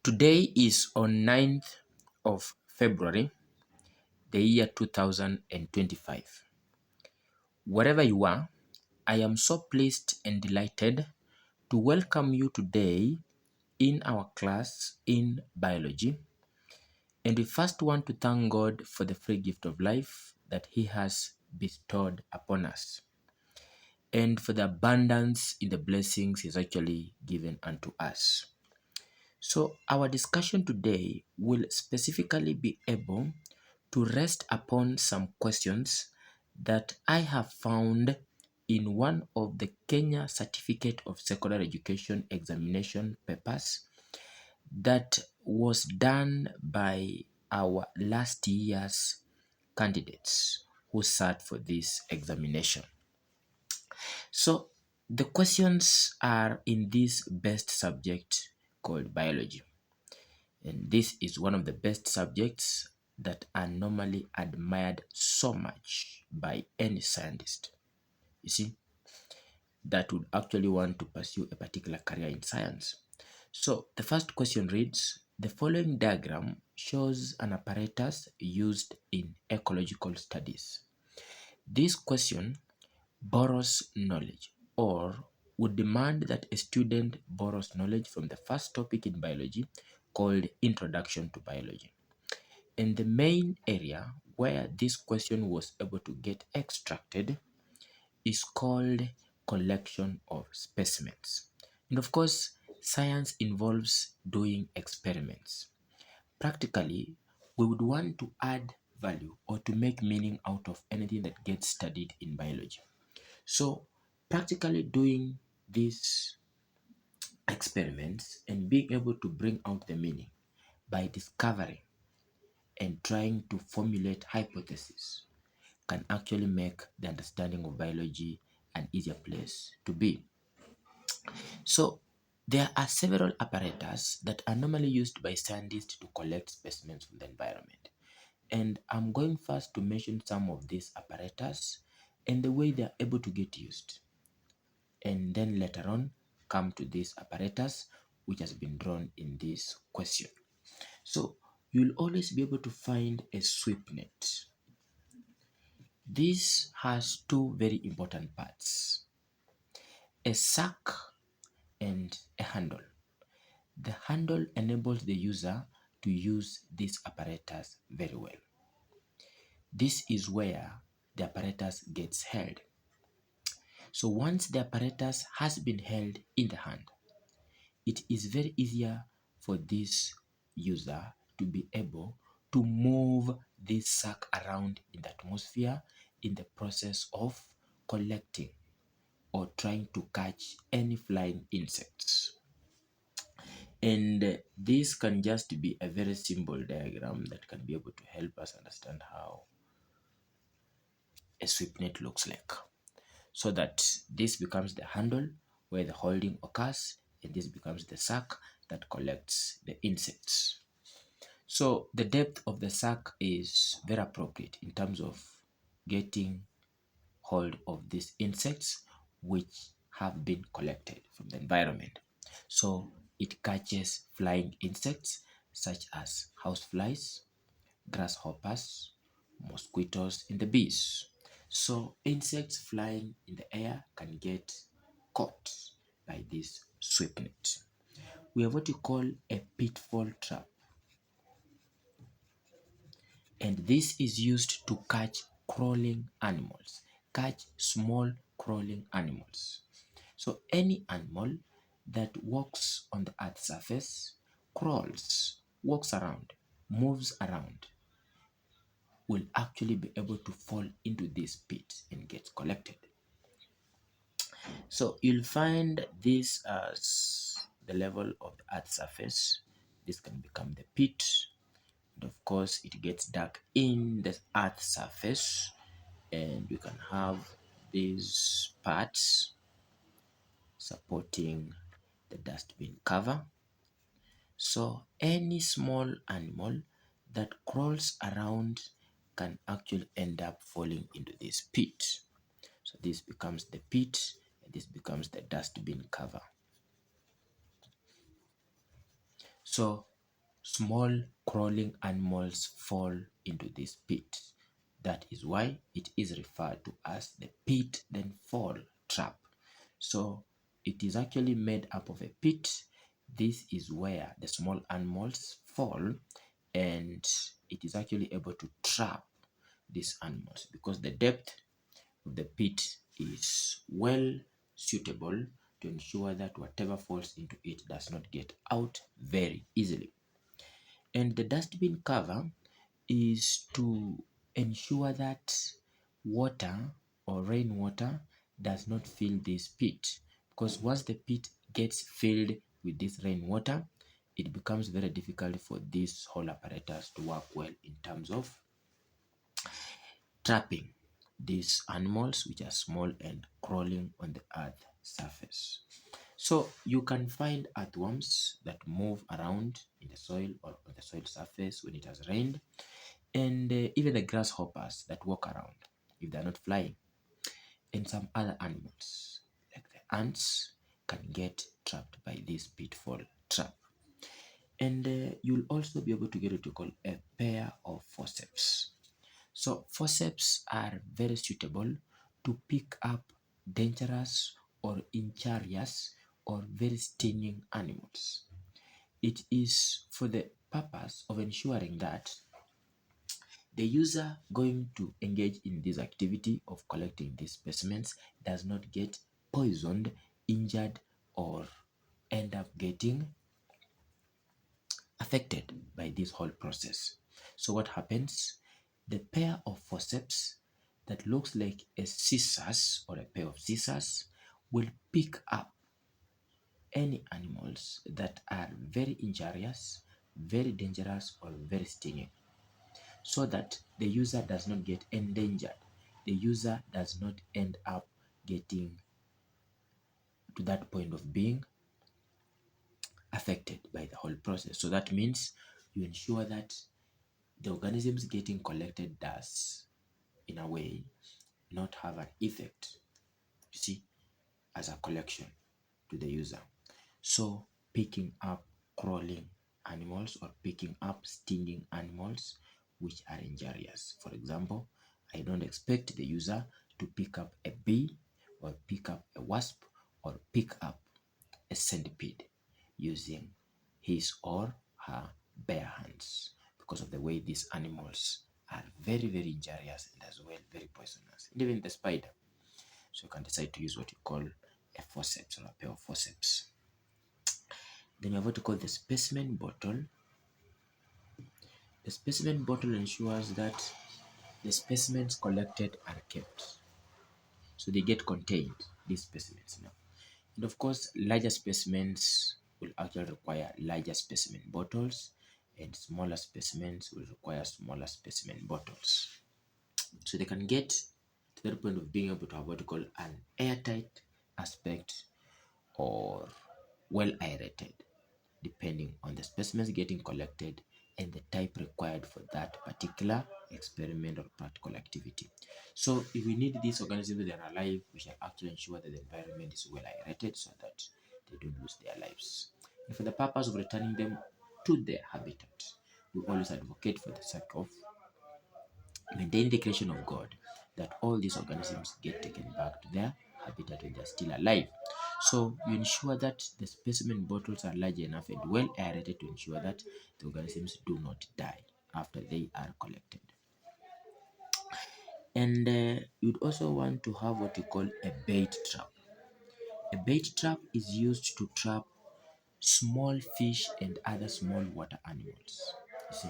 Today is on 9th of February, the year 2025. Wherever you are, I am so pleased and delighted to welcome you today in our class in biology. And we first want to thank God for the free gift of life that He has bestowed upon us and for the abundance in the blessings He's actually given unto us. So our discussion today will specifically be able to rest upon some questions that I have found in one of the Kenya Certificate of Secondary Education examination papers that was done by our last year's candidates who sat for this examination. So the questions are in this best subject called biology. And this is one of the best subjects that are normally admired so much by any scientist. You see, that would actually want to pursue a particular career in science. So the first question reads, the following diagram shows an apparatus used in ecological studies. This question borrows knowledge or would demand that a student borrows knowledge from the first topic in biology called Introduction to Biology. And the main area where this question was able to get extracted is called collection of specimens. And of course, science involves doing experiments. Practically, we would want to add value or to make meaning out of anything that gets studied in biology. So, practically doing these experiments and being able to bring out the meaning by discovering and trying to formulate hypotheses can actually make the understanding of biology an easier place to be. So there are several apparatus that are normally used by scientists to collect specimens from the environment. And I'm going first to mention some of these apparatus and the way they are able to get used. And then later on come to this apparatus which has been drawn in this question. So you'll always be able to find a sweep net. This has two very important parts, a sack and a handle. The handle enables the user to use this apparatus very well. This is where the apparatus gets held. So once the apparatus has been held in the hand, it is very easier for this user to be able to move this sack around in the atmosphere in the process of collecting or trying to catch any flying insects. And this can just be a very simple diagram that can be able to help us understand how a sweep net looks like. So that this becomes the handle where the holding occurs, and this becomes the sack that collects the insects. So the depth of the sack is very appropriate in terms of getting hold of these insects which have been collected from the environment. So it catches flying insects such as houseflies, grasshoppers, mosquitoes, and the bees. So insects flying in the air can get caught by this sweep net. We have what you call a pitfall trap. And this is used to catch crawling animals, catch small crawling animals. So any animal that walks on the earth's surface, crawls, walks around, moves around, will actually be able to fall into this pit and get collected. So you'll find this as the level of the earth's surface. This can become the pit. And of course, it gets dark in the earth's surface, and we can have these parts supporting the dustbin cover. So any small animal that crawls around can actually end up falling into this pit. So this becomes the pit, and this becomes the dustbin cover. So small crawling animals fall into this pit. That is why it is referred to as the pit then fall trap. So it is actually made up of a pit. This is where the small animals fall, and it is actually able to trap these animals because the depth of the pit is well suitable to ensure that whatever falls into it does not get out very easily. And the dustbin cover is to ensure that water or rainwater does not fill this pit, because once the pit gets filled with this rainwater, it becomes very difficult for this whole apparatus to work well in terms of trapping these animals which are small and crawling on the earth surface. So you can find earthworms that move around in the soil or on the soil surface when it has rained, and even the grasshoppers that walk around if they're not flying, and some other animals like the ants can get trapped by this pitfall trap. And you'll also be able to get what you call a pair of forceps. So forceps are very suitable to pick up dangerous or injurious or very stinging animals. It is for the purpose of ensuring that the user going to engage in this activity of collecting these specimens does not get poisoned, injured, or end up getting affected by this whole process. So what happens? The pair of forceps that looks like a scissors or a pair of scissors will pick up any animals that are very injurious, very dangerous, or very stinging, so that the user does not get endangered. The user does not end up getting to that point of being affected by the whole process. So that means you ensure that the organisms getting collected does, in a way, not have an effect, you see, as a collection to the user. So picking up crawling animals or picking up stinging animals which are injurious. For example, I don't expect the user to pick up a bee or pick up a wasp or pick up a centipede using his or her bare hands, because of the way these animals are very, very injurious and as well very poisonous, and even the spider. So you can decide to use what you call a forceps or a pair of forceps. Then you have what you call the specimen bottle. The specimen bottle ensures that the specimens collected are kept. So they get contained, these specimens now. And of course, larger specimens will actually require larger specimen bottles, and smaller specimens will require smaller specimen bottles. So they can get to the point of being able to have what you call an airtight aspect or well aerated, depending on the specimens getting collected and the type required for that particular experiment or practical activity. So if we need these organisms that are alive, we shall actually ensure that the environment is well aerated so that they don't lose their lives. And for the purpose of returning them to their habitat, we always advocate for the sake of maintain the creation of God, that all these organisms get taken back to their habitat when they're still alive. So you ensure that the specimen bottles are large enough and well aerated to ensure that the organisms do not die after they are collected. And you'd also want to have what you call a bait trap. A bait trap is used to trap small fish and other small water animals. You see,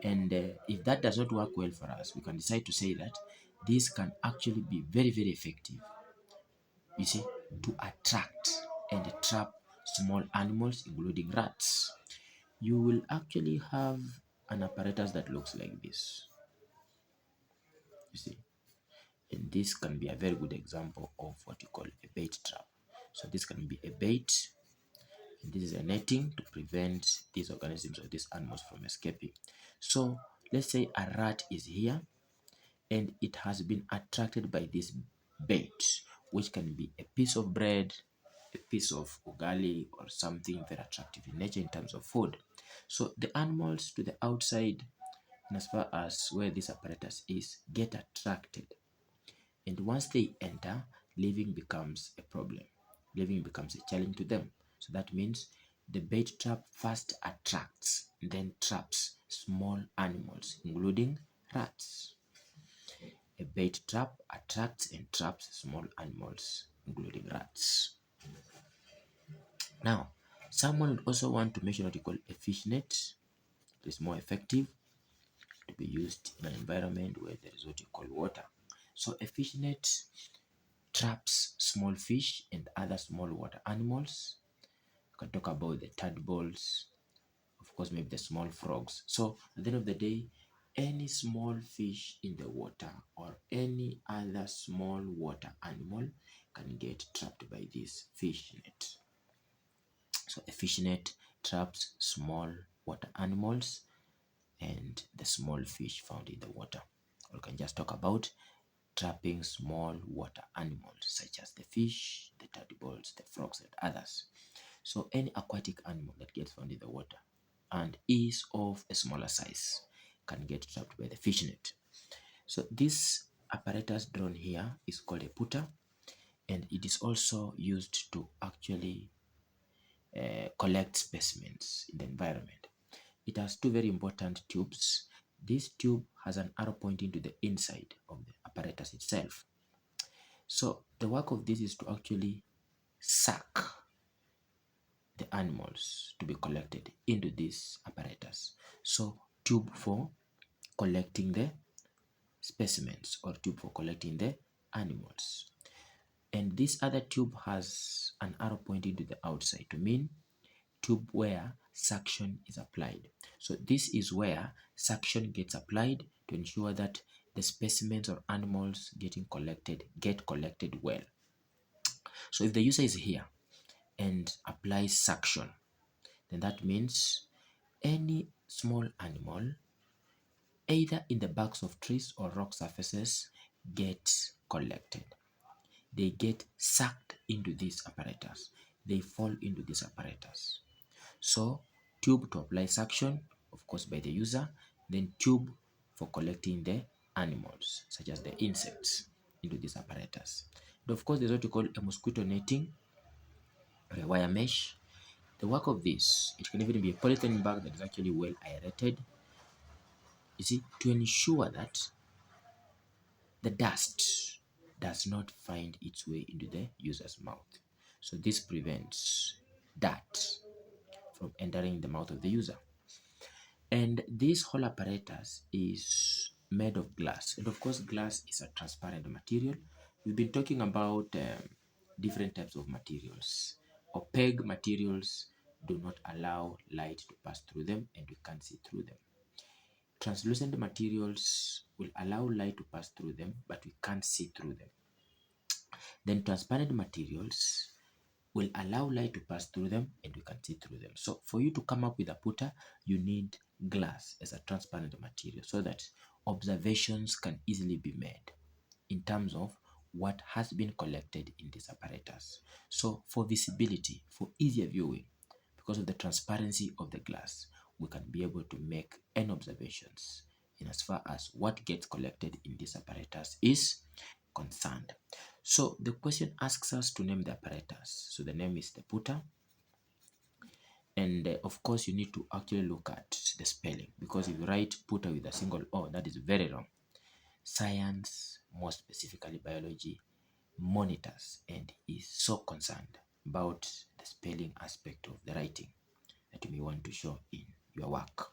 and if that does not work well for us, we can decide to say that this can actually be very, very effective, you see, to attract and trap small animals, including rats. You will actually have an apparatus that looks like this, you see, and this can be a very good example of what you call a bait trap. So this can be a bait, and this is a netting to prevent these organisms or these animals from escaping. So let's say a rat is here and it has been attracted by this bait, which can be a piece of bread, a piece of ugali or something very attractive in nature in terms of food. So the animals to the outside, and as far as where this apparatus is, get attracted. And once they enter, living becomes a problem. Living becomes a challenge to them. So that means the bait trap first attracts, then traps small animals, including rats. A bait trap attracts and traps small animals, including rats. Now, someone would also want to mention what you call a fish net. It is more effective to be used in an environment where there is what you call water. So a fish net traps small fish and other small water animals. You can talk about the tadpoles, of course, maybe the small frogs. So at the end of the day, any small fish in the water or any other small water animal can get trapped by this fish net. So a fish net traps small water animals and the small fish found in the water. Or you can just talk about trapping small water animals such as the fish, the tadpoles, the frogs, and others. So any aquatic animal that gets found in the water and is of a smaller size can get trapped by the fish net. So this apparatus drawn here is called a putter, and it is also used to actually collect specimens in the environment. It has two very important tubes. This tube has an arrow pointing to the inside of the apparatus itself. So the work of this is to actually suck the animals to be collected into this apparatus. So tube for collecting the specimens or tube for collecting the animals. And this other tube has an arrow pointing to the outside to mean tube where suction is applied. So this is where suction gets applied to ensure that the specimens or animals getting collected get collected well. So if the user is here and applies suction, then that means any small animal, either in the barks of trees or rock surfaces, get collected. They get sucked into this apparatus. They fall into this apparatus. So tube to apply suction, of course by the user, then tube for collecting the animals, such as the insects, into this apparatus. And of course, there's what you call a mosquito netting or a wire mesh. The work of this, it can even be a polythene bag that is actually well aerated, you see, to ensure that the dust does not find its way into the user's mouth. So this prevents dirt from entering the mouth of the user. And this whole apparatus is made of glass. And of course, glass is a transparent material. We've been talking about different types of materials. Opaque materials do not allow light to pass through them and we can't see through them. Translucent materials will allow light to pass through them, but we can't see through them. Then transparent materials will allow light to pass through them and we can see through them. So for you to come up with a putter, you need glass as a transparent material so that observations can easily be made in terms of what has been collected in this apparatus. So for visibility, for easier viewing, because of the transparency of the glass, we can be able to make any observations in as far as what gets collected in this apparatus is concerned. So the question asks us to name the apparatus. So the name is the putter. And of course, you need to actually look at the spelling, because if you write putter with a single O, that is very wrong. Science, more specifically biology, monitors and is so concerned about the spelling aspect of the writing that you may want to show in your work.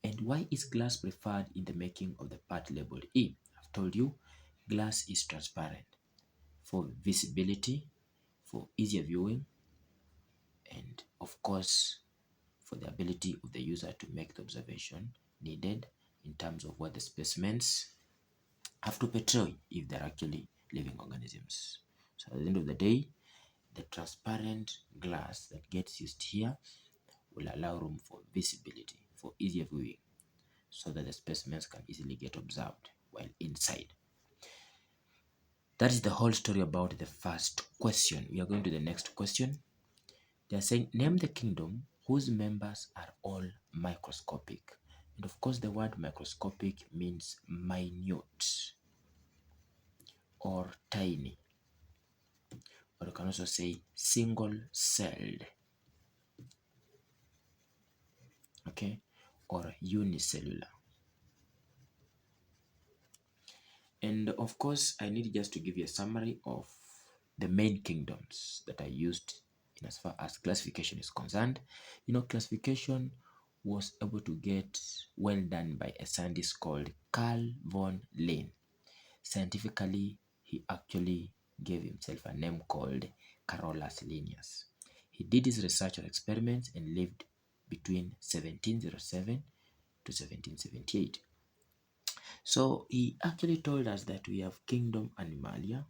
And why is glass preferred in the making of the part labeled E? I've told you, glass is transparent for visibility, for easier viewing, and of course, for the ability of the user to make the observation needed in terms of what the specimens have to portray if they're actually living organisms. So at the end of the day, the transparent glass that gets used here will allow room for visibility, for easier viewing, so that the specimens can easily get observed while inside. That is the whole story about the first question. We are going to the next question. They are saying, name the kingdom whose members are all microscopic. And of course, the word microscopic means minute or tiny, or you can also say single-celled, okay, or unicellular. And of course, I need just to give you a summary of the main kingdoms that are used in as far as classification is concerned. You know, classification was able to get well done by a scientist called Carl von Linné. Scientifically, he actually gave himself a name called Carolus Linnaeus. He did his research or experiments and lived between 1707 to 1778. So he actually told us that we have kingdom Animalia,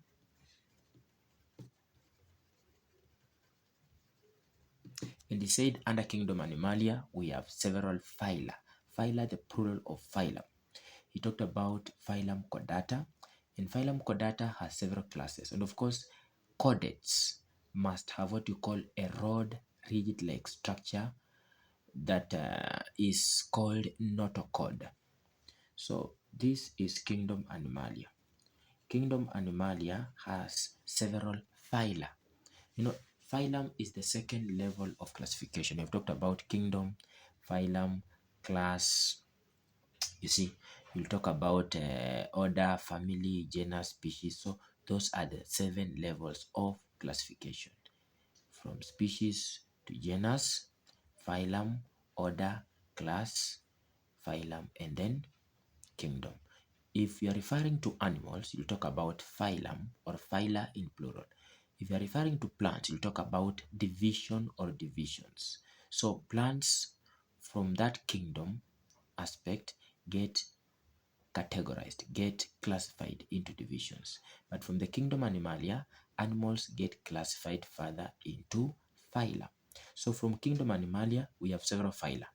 and he said under kingdom Animalia we have several phyla. Phyla, the plural of phylum. He talked about phylum Chordata, and phylum Chordata has several classes, and of course chordates must have what you call a rod rigid-like structure that is called notochord. So this is kingdom Animalia. Kingdom Animalia has several phyla. You know, phylum is the second level of classification. We've talked about kingdom, phylum, class. You see, you'll talk about order, family, genus, species. So those are the 7 levels of classification, from species to genus, phylum, order, class, phylum, and then kingdom. If you are referring to animals, you talk about phylum or phyla in plural. If you are referring to plants, you talk about division or divisions. So plants from that kingdom aspect get categorized, get classified into divisions. But from the kingdom Animalia, animals get classified further into phyla. So from kingdom Animalia, we have several phyla.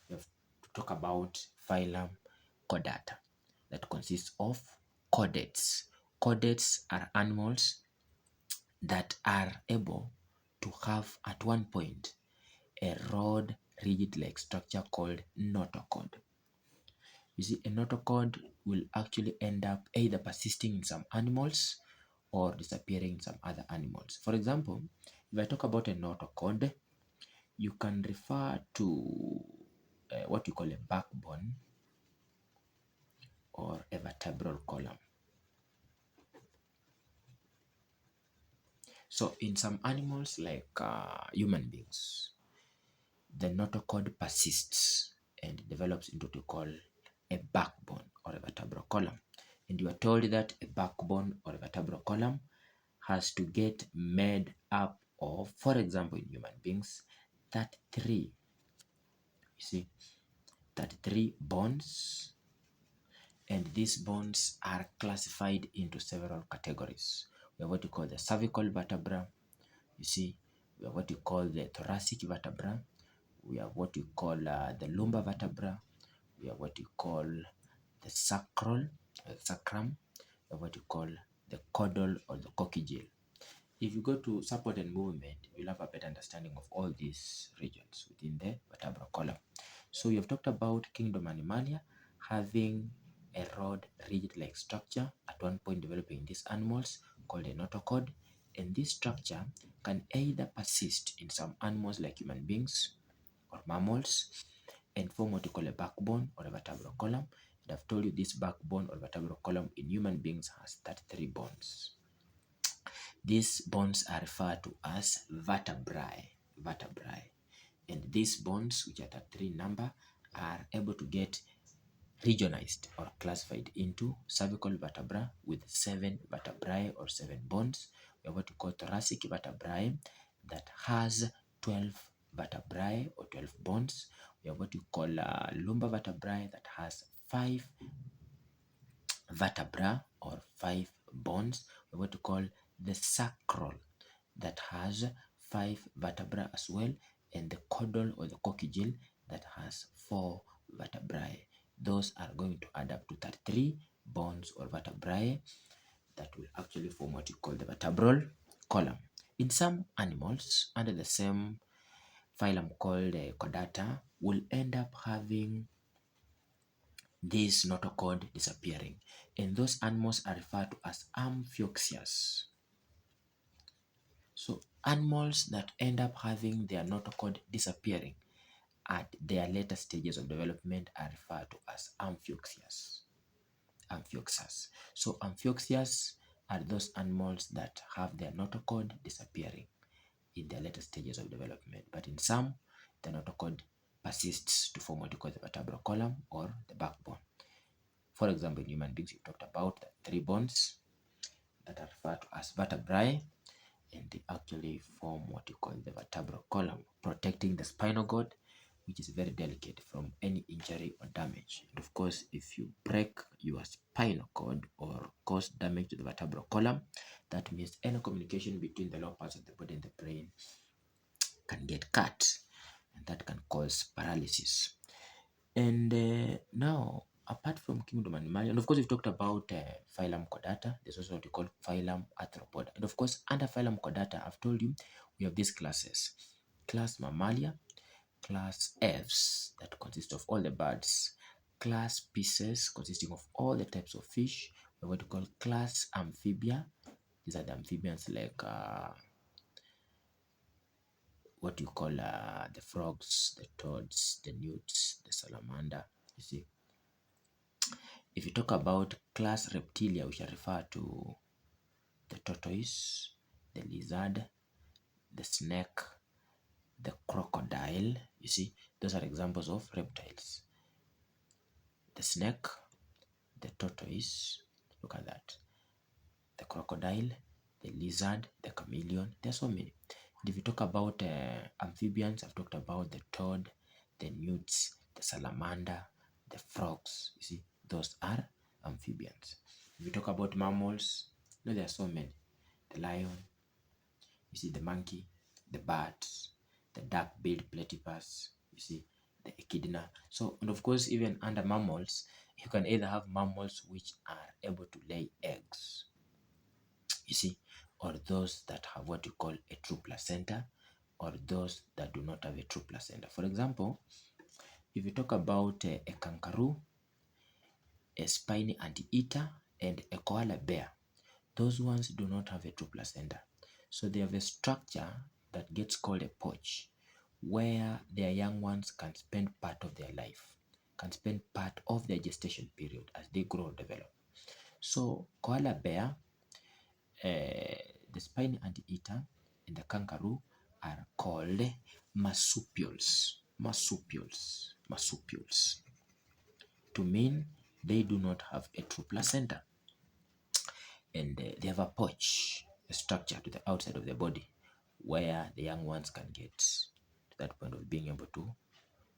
We have to talk about phylum Chordata that consists of chordates. Chordates are animals that are able to have at one point a rod rigid-like structure called notochord. You see, a notochord will actually end up either persisting in some animals or disappearing in some other animals. For example, if I talk about a notochord, you can refer to what you call a backbone or a vertebral column. So in some animals like human beings, the notochord persists and develops into what we call a backbone or a vertebral column. And you are told that a backbone or a vertebral column has to get made up of, for example, in human beings, 33, you see, 33 bones, and these bones are classified into several categories. We have what you call the cervical vertebra, you see, we have what you call the thoracic vertebra, we have what you call the lumbar vertebra, we have what you call the sacrum, we have what you call the caudal or the coccygeal. If you go to support and movement, you'll have a better understanding of all these regions within the vertebral column. So you've talked about kingdom Animalia having a rod rigid-like structure at one point developing these animals called a notochord, and this structure can either persist in some animals like human beings or mammals and form what you call a backbone or a vertebral column. And I've told you this backbone or vertebral column in human beings has 33 bones. These bones are referred to as vertebrae. And these bones, which are 33 number, are able to get regionalized or classified into cervical vertebra with 7 vertebrae or 7 bones. We have what we call thoracic vertebrae that has 12 vertebrae or 12 bones. We have what we call lumbar vertebrae that has 5 vertebra or 5 bones. We have what we call the sacral that has 5 vertebra as well, and the caudal or the coccygeal that has 4 vertebrae. Those are going to add up to 33 bones or vertebrae that will actually form what you call the vertebral column. In some animals under the same phylum called Chordata will end up having this notochord disappearing, and those animals are referred to as Amphioxus. So animals that end up having their notochord disappearing at their later stages of development are referred to as Amphioxus. Amphioxus. So Amphioxus are those animals that have their notochord disappearing in their later stages of development. But in some, the notochord persists to form what you call the vertebral column or the backbone. For example, in human beings, we talked about the three bones that are referred to as vertebrae, and they actually form what you call the vertebral column, protecting the spinal cord, which is very delicate from any injury or damage. And of course, if you break your spinal cord or cause damage to the vertebral column, that means any communication between the lower parts of the body and the brain can get cut, and that can cause paralysis. And now, apart from kingdom Animalia, and of course, we've talked about phylum Chordata. There's also what we call phylum Arthropoda. And of course, under phylum Chordata, I've told you we have these classes: class Mammalia, class Fs that consist of all the birds, class Kcse consisting of all the types of fish. We have what we call class Amphibia. These are the amphibians like what you call the frogs, the toads, the newts, the salamander. You see, if you talk about class Reptilia, we shall refer to the tortoise, the lizard, the snake, the crocodile. You see, those are examples of reptiles. The snake, the tortoise, look at that, the crocodile, the lizard, the chameleon. There's so many. And if you talk about amphibians, I've talked about the toad, the newts, the salamander, the frogs. You see, those are amphibians. If you talk about mammals, there are so many. The lion, you see, the monkey, the bat, the dark-billed platypus, you see, the echidna. So, and of course, even under mammals, you can either have mammals which are able to lay eggs, you see, or those that have what you call a true placenta, or those that do not have a true placenta. For example, if you talk about a kangaroo, a spiny anteater, and a koala bear, those ones do not have a true placenta. So they have a structure that gets called a pouch, where their young ones can spend part of their life, can spend part of their gestation period as they grow and develop. So koala bear, the spiny anteater, and the kangaroo are called marsupials. Marsupials. Marsupials. To mean they do not have a true placenta. And they have a pouch, a structure to the outside of the body where the young ones can get to that point of being able to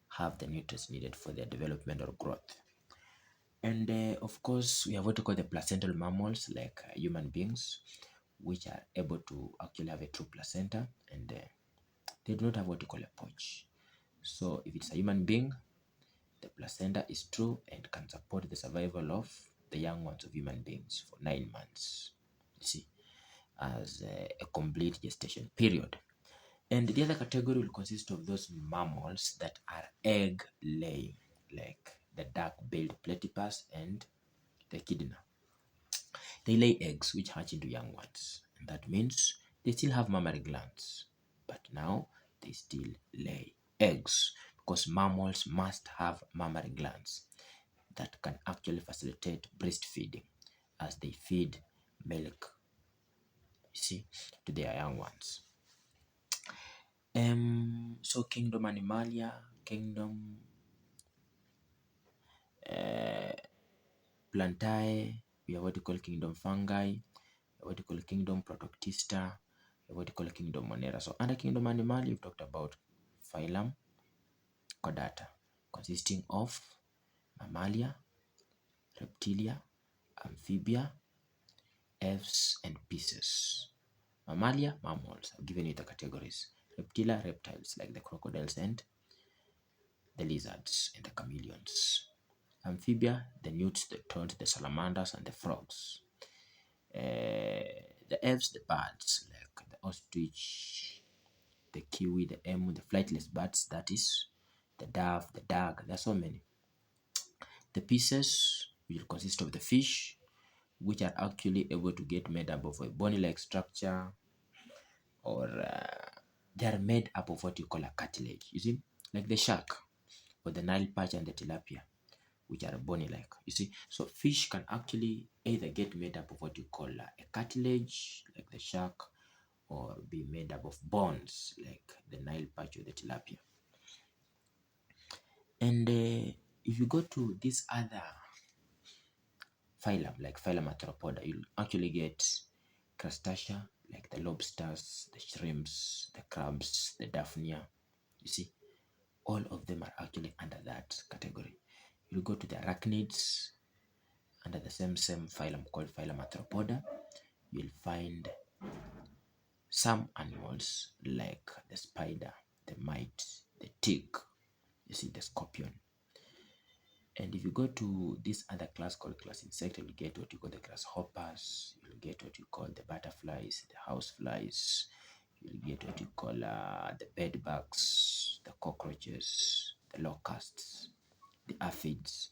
have the nutrients needed for their development or growth. And of course, we have what we call the placental mammals like human beings, which are able to actually have a true placenta, and they do not have what we call a pouch. So if it's a human being, the placenta is true and can support the survival of the young ones of human beings for 9 months. You see, as a complete gestation period. And the other category will consist of those mammals that are egg laying, like the dark-billed platypus and the echidna. They lay eggs which hatch into young ones. And that means they still have mammary glands, but now they still lay eggs because mammals must have mammary glands that can actually facilitate breastfeeding as they feed milk, you see, to their young ones. So kingdom Animalia, kingdom Plantae, we have what we call kingdom Fungi, what we call kingdom Protoctista, what we call kingdom Monera. So under kingdom Animalia, we've talked about phylum Chordata, consisting of Mammalia, Reptilia, Amphibia, Fs, and Pisces. Mammalia, mammals. I've given you the categories. Reptilia, reptiles like the crocodiles and the lizards and the chameleons. Amphibia, the newts, the toads, the salamanders, and the frogs. The F's, the birds, like the ostrich, the kiwi, the emu, the flightless birds, that is, the dove, the duck. There are so many. The pieces will consist of the fish, which are actually able to get made up of a bony-like structure, or they are made up of what you call a cartilage. You see, like the shark, or the Nile perch and the tilapia, which are bony-like. You see, so fish can actually either get made up of what you call a cartilage, like the shark, or be made up of bones, like the Nile perch or the tilapia. And if you go to this other phylum, like phylum Arthropoda, you'll actually get crustacea, like the lobsters, the shrimps, the crabs, the daphnia. You see, all of them are actually under that category. You'll go to the arachnids, under the same phylum called phylum Arthropoda. You'll find some animals like the spider, the mite, the tick, you see, the scorpion. And if you go to this other class called class insect, you'll get what you call the grasshoppers, you'll get what you call the butterflies, the houseflies, you'll get what you call the bedbugs, the cockroaches, the locusts, the aphids.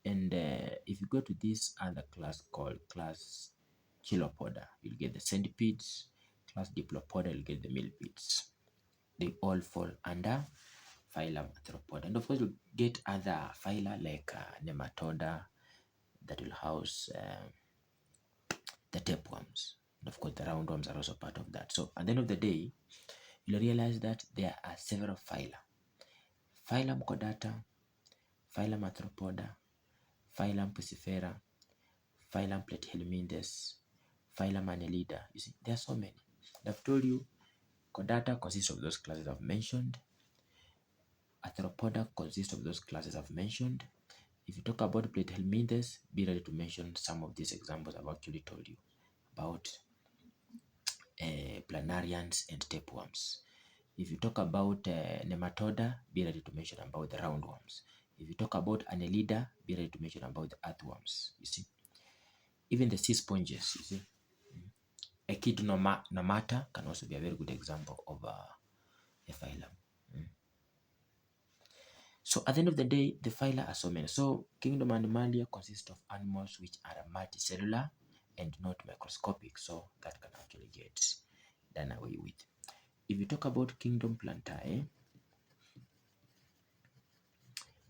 And if you go to this other class called class Chilopoda, you'll get the centipedes. Class Diplopoda, you'll get the millipedes. They all fall under phylum Arthropoda. And of course, you'll get other phyla like Nematoda that will house the tapeworms. And of course, the roundworms are also part of that. So at the end of the day, you'll realize that there are several phyla. Phylum Chordata, phylum Arthropoda, phylum Piscifera, phylum Platyhelminthes, phylum Annelida. You see, there are so many. And I've told you, Chordata consists of those classes I've mentioned. Arthropoda consists of those classes I've mentioned. If you talk about Platyhelminthes, be ready to mention some of these examples I've actually told you about planarians and tapeworms. If you talk about Nematoda, be ready to mention about the roundworms. If you talk about Annelida, be ready to mention about the earthworms. You see, even the sea sponges, you see. Echidnomata can also be a very good example of a phylum. So at the end of the day, the phyla are so many. So kingdom Animalia consists of animals which are multicellular and not microscopic. So that can actually get done away with. If you talk about kingdom Plantae,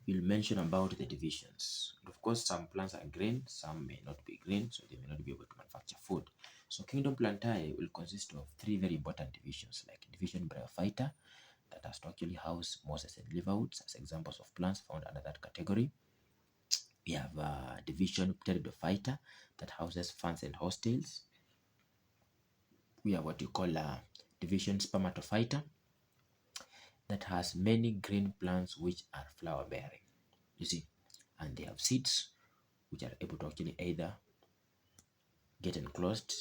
we'll mention about the divisions. Of course, some plants are green, some may not be green, so they may not be able to manufacture food. So kingdom Plantae will consist of three very important divisions, like division Bryophyta, that has to actually house mosses and liverwoods as examples of plants found under that category. We have division Pteridophyta that houses ferns and horsetails. We have what you call division Spermatophyta that has many green plants which are flower bearing. You see, and they have seeds which are able to actually either get enclosed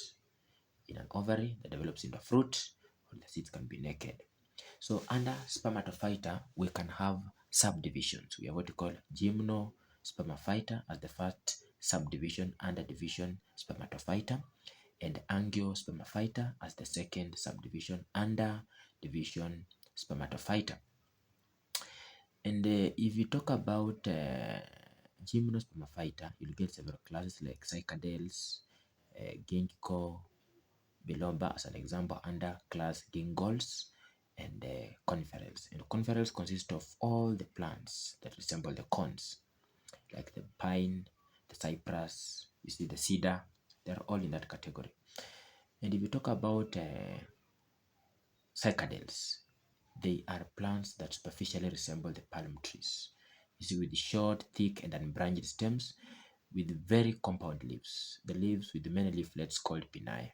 in an ovary that develops into a fruit, or the seeds can be naked. So under Spermatophyta, we can have subdivisions. We have what we call Gymnospermaphyta as the first subdivision under division Spermatophyta, and Angiospermaphyta as the second subdivision under division Spermatophyta. And if you talk about Gymnospermaphyta, you'll get several classes like cycadales, ginkgo biloba as an example under class gingols, and coniferals. And coniferals consist of all the plants that resemble the cones, like the pine, the cypress, you see the cedar, they're all in that category. And if you talk about cycadales, they are plants that superficially resemble the palm trees. You see, with short, thick, and unbranched stems with very compound leaves. The leaves with many leaflets called pinnae.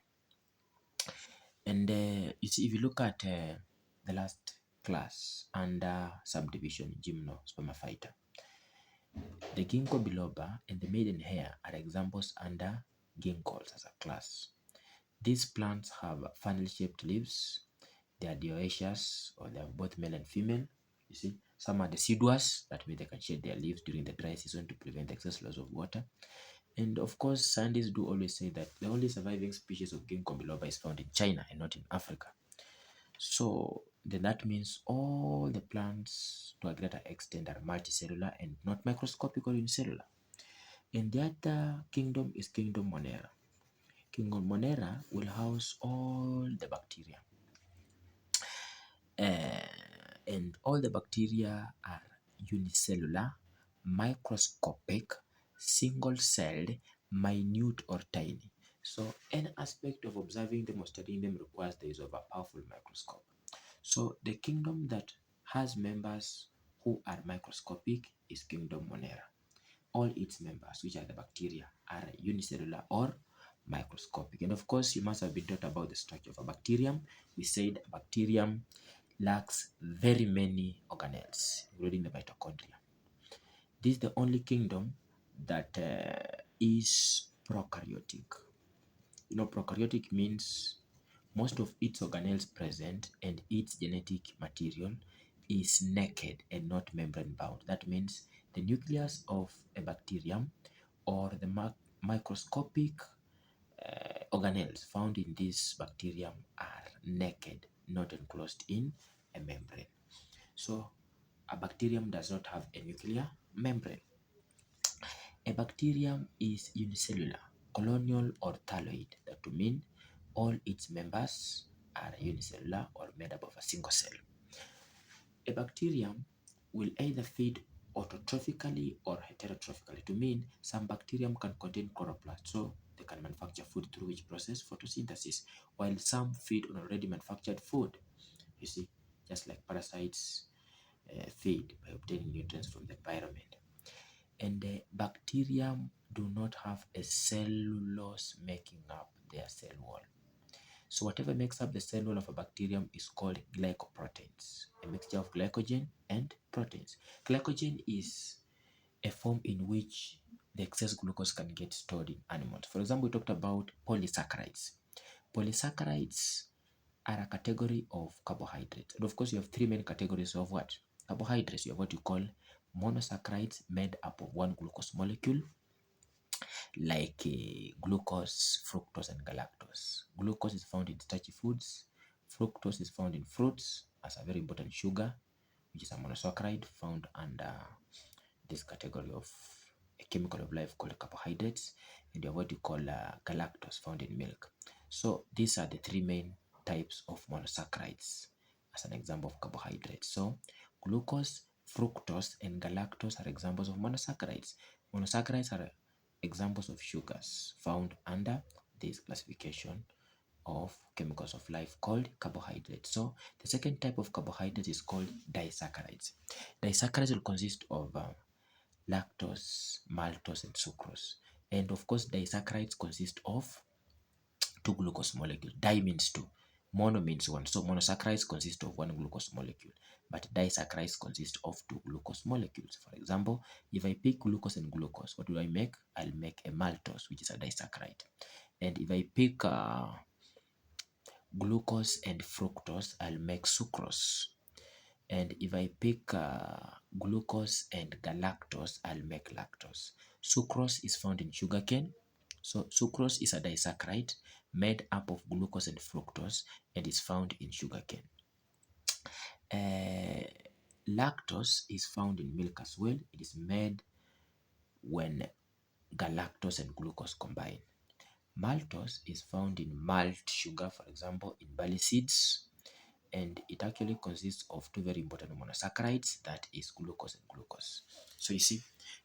And you see, if you look at the last class under subdivision Gymnospermaphyta, the ginkgo biloba and the maidenhair are examples under ginkgos as a class. These plants have funnel-shaped leaves. They are dioecious, or they have both male and female. You see, some are deciduous, that means they can shed their leaves during the dry season to prevent excess loss of water. And of course, scientists do always say that the only surviving species of ginkgo biloba is found in China and not in Africa. So then that means all the plants to a greater extent are multicellular and not microscopic or unicellular. And the other kingdom is kingdom Monera. Kingdom Monera will house all the bacteria. And all the bacteria are unicellular, microscopic, single-celled, minute or tiny. So any aspect of observing them or studying them requires the use of a powerful microscope. So the kingdom that has members who are microscopic is kingdom Monera. All its members, which are the bacteria, are unicellular or microscopic. And of course, you must have been taught about the structure of a bacterium. We said a bacterium lacks very many organelles, including the mitochondria. This is the only kingdom that is prokaryotic. You know, prokaryotic means most of its organelles present and its genetic material is naked and not membrane bound. That means the nucleus of a bacterium or the microscopic organelles found in this bacterium are naked, not enclosed in a membrane. So a bacterium does not have a nuclear membrane. A bacterium is unicellular, colonial, or thalloid. That to mean all its members are unicellular or made up of a single cell. A bacterium will either feed autotrophically or heterotrophically. To mean some bacterium can contain chloroplast, so they can manufacture food through which process photosynthesis, while some feed on already manufactured food. You see, just like parasites feed by obtaining nutrients from the environment. And the bacterium do not have a cellulose making up their cell wall. So whatever makes up the cell wall of a bacterium is called glycoproteins, a mixture of glycogen and proteins. Glycogen is a form in which the excess glucose can get stored in animals. For example, we talked about polysaccharides. Polysaccharides are a category of carbohydrates. And of course, you have three main categories of what? Carbohydrates. You have what you call monosaccharides made up of one glucose molecule, like glucose, fructose, and galactose. Glucose is found in starchy foods. Fructose is found in fruits as a very important sugar, which is a monosaccharide found under this category of a chemical of life called carbohydrates. And you have what you call galactose found in milk. So these are the three main types of monosaccharides as an example of carbohydrates. So glucose, fructose, and galactose are examples of monosaccharides. Monosaccharides are examples of sugars found under this classification of chemicals of life called carbohydrates. So the second type of carbohydrates is called disaccharides. Disaccharides will consist of lactose, maltose, and sucrose. And of course, disaccharides consist of two glucose molecules. Di means two, mono means one. So monosaccharides consist of one glucose molecule, but disaccharides consist of two glucose molecules. For example, if I pick glucose and glucose, what do I make? I'll make a maltose, which is a disaccharide. And if I pick glucose and fructose, I'll make sucrose. And if I pick glucose and galactose, I'll make lactose. Sucrose is found in sugarcane. So sucrose is a disaccharide made up of glucose and fructose and is found in sugarcane. Lactose is found in milk as well. It is made when galactose and glucose combine. Maltose is found in malt sugar, for example, in barley seeds, and it actually consists of two very important monosaccharides, that is glucose and glucose. So you see,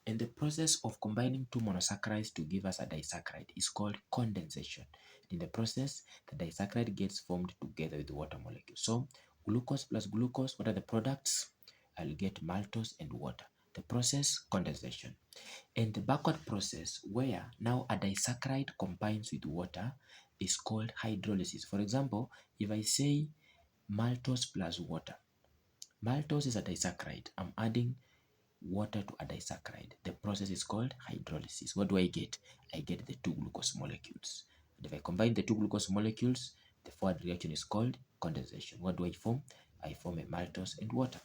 and the process of combining two monosaccharides to give us a disaccharide is called condensation. In the process, the disaccharide gets formed together with the water molecule. So glucose plus glucose, what are the products? I'll get maltose and water. The process, condensation. And the backward process, where now a disaccharide combines with water, is called hydrolysis. For example, if I say maltose plus water, maltose is a disaccharide. I'm adding water to a disaccharide. The process is called hydrolysis. What do I get? I get the two glucose molecules. And if I combine the two glucose molecules, the forward reaction is called condensation. What do I form? I form a maltose and water.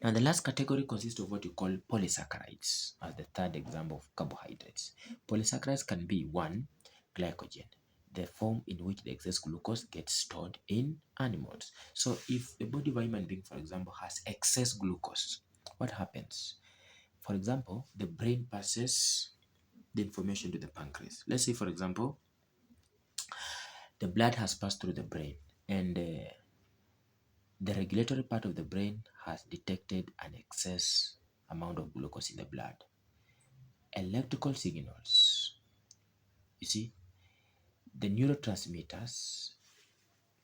Now, the last category consists of what you call polysaccharides as the third example of carbohydrates. Polysaccharides can be one, glycogen, the form in which the excess glucose gets stored in animals. So, if the body of a human being, for example, has excess glucose, what happens? For example, the brain passes the information to the pancreas. Let's say, for example, the blood has passed through the brain and the regulatory part of the brain has detected an excess amount of glucose in the blood. Electrical signals, you see, the neurotransmitters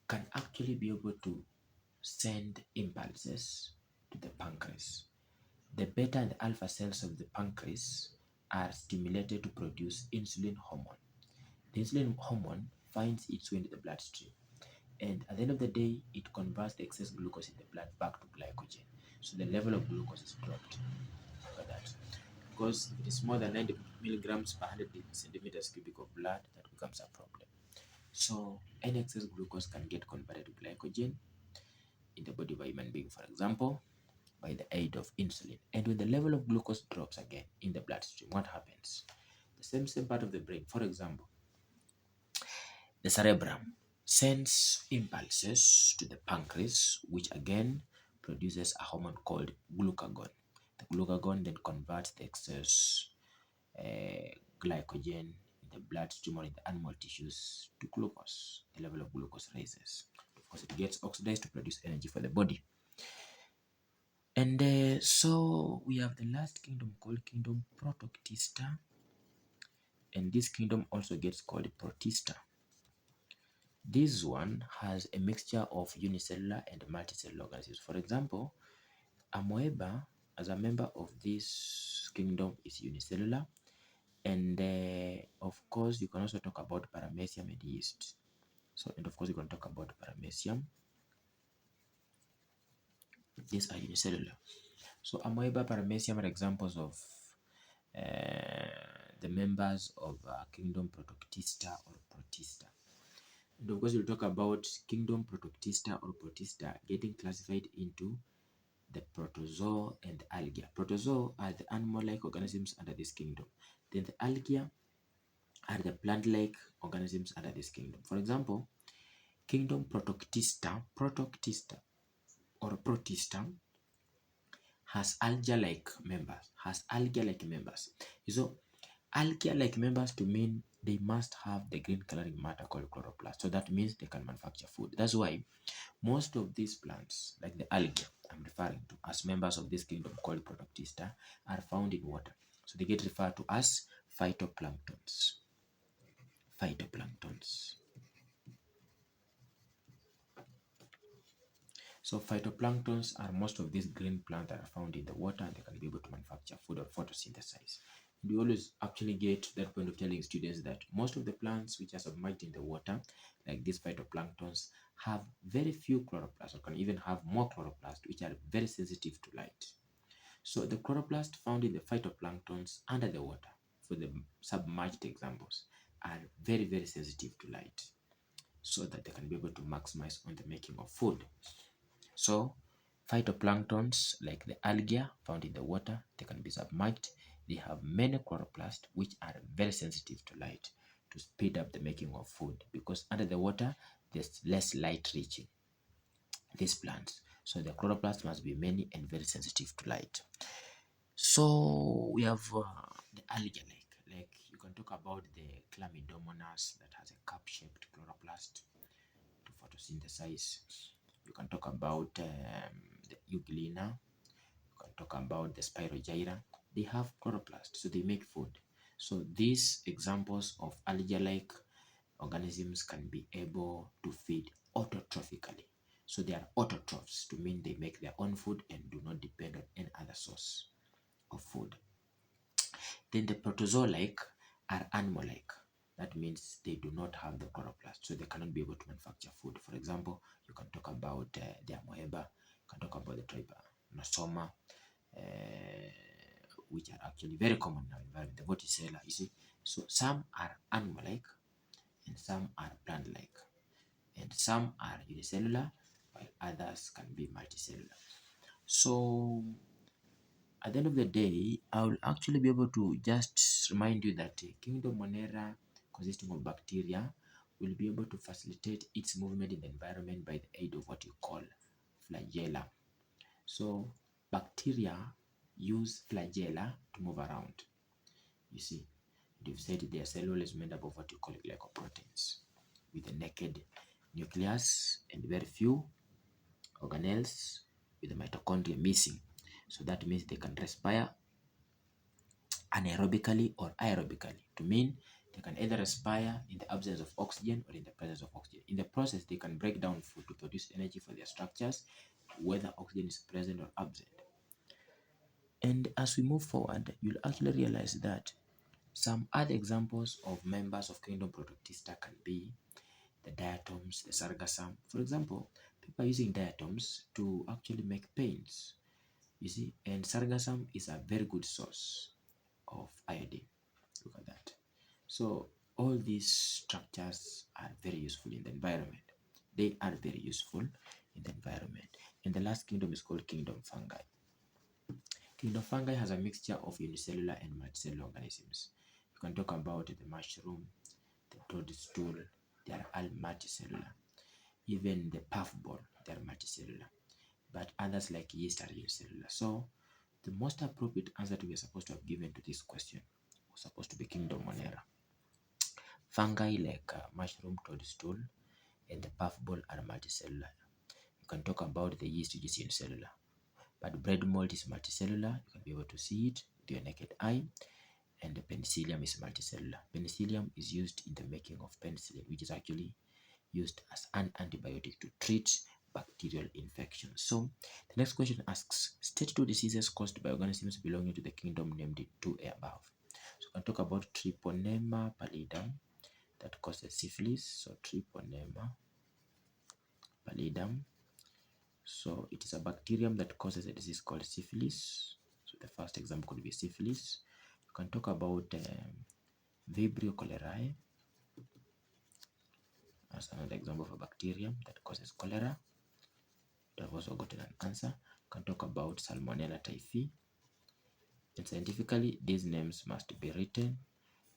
can actually be able to send impulses to the pancreas. The beta and alpha cells of the pancreas are stimulated to produce insulin hormone. The insulin hormone finds its way into the bloodstream, and at the end of the day, it converts the excess glucose in the blood back to glycogen. So the level of glucose is dropped. Look at that. Because if it is more than 90 milligrams per 100 centimeters cubic of blood, that becomes a problem. So any excess glucose can get converted to glycogen in the body of a human being, for example, by the aid of insulin. And when the level of glucose drops again in the bloodstream, what happens? The same part of the brain, for example, the cerebrum sends impulses to the pancreas, which again produces a hormone called glucagon. The glucagon then converts the excess glycogen in the bloodstream or in the animal tissues to glucose. The level of glucose rises. Of course, it gets oxidized to produce energy for the body. And so we have the last kingdom called kingdom protoctista, and this kingdom also gets called protista. This one has a mixture of unicellular and multicellular organisms. For example, amoeba as a member of this kingdom is unicellular, and of course you can also talk about paramecium and yeast. So, and of course you can talk about paramecium. These are unicellular. So amoeba, paramecium are examples of the members of kingdom protoctista or protista. And of course, we'll talk about kingdom protoctista or protista getting classified into the protozoa and algae. Protozoa are the animal-like organisms under this kingdom. Then the algae are the plant-like organisms under this kingdom. For example, kingdom protoctista or protista has algae-like members. So algae-like members to mean they must have the green coloring matter called chloroplast. So that means they can manufacture food. That's why most of these plants, like the algae I'm referring to as members of this kingdom called protoctista, are found in water. So they get referred to as phytoplanktons. Phytoplanktons. So phytoplanktons are most of these green plants that are found in the water, and they can be able to manufacture food or photosynthesize. And we always actually get to that point of telling students that most of the plants which are submerged in the water, like these phytoplanktons, have very few chloroplasts, or can even have more chloroplasts, which are very sensitive to light. So the chloroplasts found in the phytoplanktons under the water, for the submerged examples, are very, very sensitive to light, so that they can be able to maximize on the making of food. So phytoplanktons, like the algae found in the water, they can be submerged. They have many chloroplasts which are very sensitive to light to speed up the making of food, because under the water there's less light reaching these plants. So the chloroplasts must be many and very sensitive to light. So we have the algae like you can talk about the Chlamydomonas that has a cup-shaped chloroplast to photosynthesize. You can talk about the Euglena. You can talk about the Spirogyra. They have chloroplast, so they make food. So these examples of algae-like organisms can be able to feed autotrophically. So they are autotrophs, to mean they make their own food and do not depend on any other source of food. Then the protozoa-like are animal-like. That means they do not have the chloroplast, so they cannot be able to manufacture food. For example, you can talk about the amoeba, you can talk about the trypanosoma, which are actually very common in our environment, the Vorticella, you see. So some are animal-like and some are plant-like, and some are unicellular while others can be multicellular. So at the end of the day, I will actually be able to just remind you that Kingdom Monera, consisting of bacteria, will be able to facilitate its movement in the environment by the aid of what you call flagella. So bacteria use flagella to move around. You see, they've said their cellule is made up of what you call glycoproteins, with a naked nucleus and very few organelles with the mitochondria missing. So that means they can respire anaerobically or aerobically, to mean they can either respire in the absence of oxygen or in the presence of oxygen. In the process, they can break down food to produce energy for their structures, whether oxygen is present or absent. And as we move forward, you'll actually realize that some other examples of members of Kingdom Protoctista can be the diatoms, the sargassum. For example, people are using diatoms to actually make paints, you see, and sargassum is a very good source of iodine. Look at that. So all these structures are very useful in the environment. They are very useful in the environment. And the last kingdom is called kingdom fungi. Kingdom fungi has a mixture of unicellular and multicellular organisms. You can talk about the mushroom, the toadstool, they are all multicellular. Even the puffball, they are multicellular. But others like yeast are unicellular. So the most appropriate answer we are supposed to have given to this question was supposed to be kingdom monera. Fungi like mushroom, toadstool, and the puffball are multicellular. You can talk about the yeast, which is unicellular. But bread mold is multicellular. You can be able to see it with your naked eye. And the penicillium is multicellular. Penicillium is used in the making of penicillin, which is actually used as an antibiotic to treat bacterial infections. So the next question asks, state two diseases caused by organisms belonging to the kingdom named two above. So we can talk about Treponema pallidum that causes syphilis. So Treponema pallidum. So it is a bacterium that causes a disease called syphilis. So the first example could be syphilis. You can talk about Vibrio cholerae as another example of a bacterium that causes cholera. You have also gotten an answer. You can talk about Salmonella typhi. And scientifically, these names must be written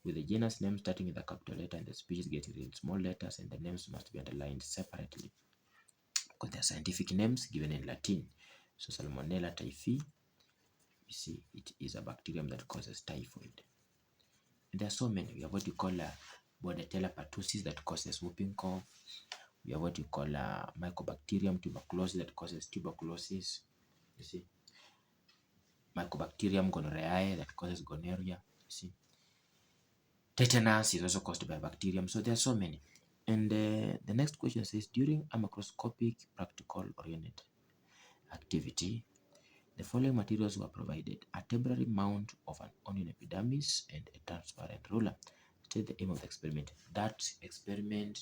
with the genus name starting with a capital letter and the species getting in small letters, and the names must be underlined separately because they are scientific names given in Latin. So Salmonella typhi, you see, it is a bacterium that causes typhoid. And there are so many. We have what you call Bordetella pertussis that causes whooping cough. We have what you call Mycobacterium tuberculosis that causes tuberculosis. You see, Mycobacterium gonorrhoeae that causes gonorrhea. You see, tetanus is also caused by bacterium. So there are so many. And the next question says, during a macroscopic practical oriented activity, the following materials were provided: a temporary mount of an onion epidermis and a transparent ruler. State the aim of the experiment. That experiment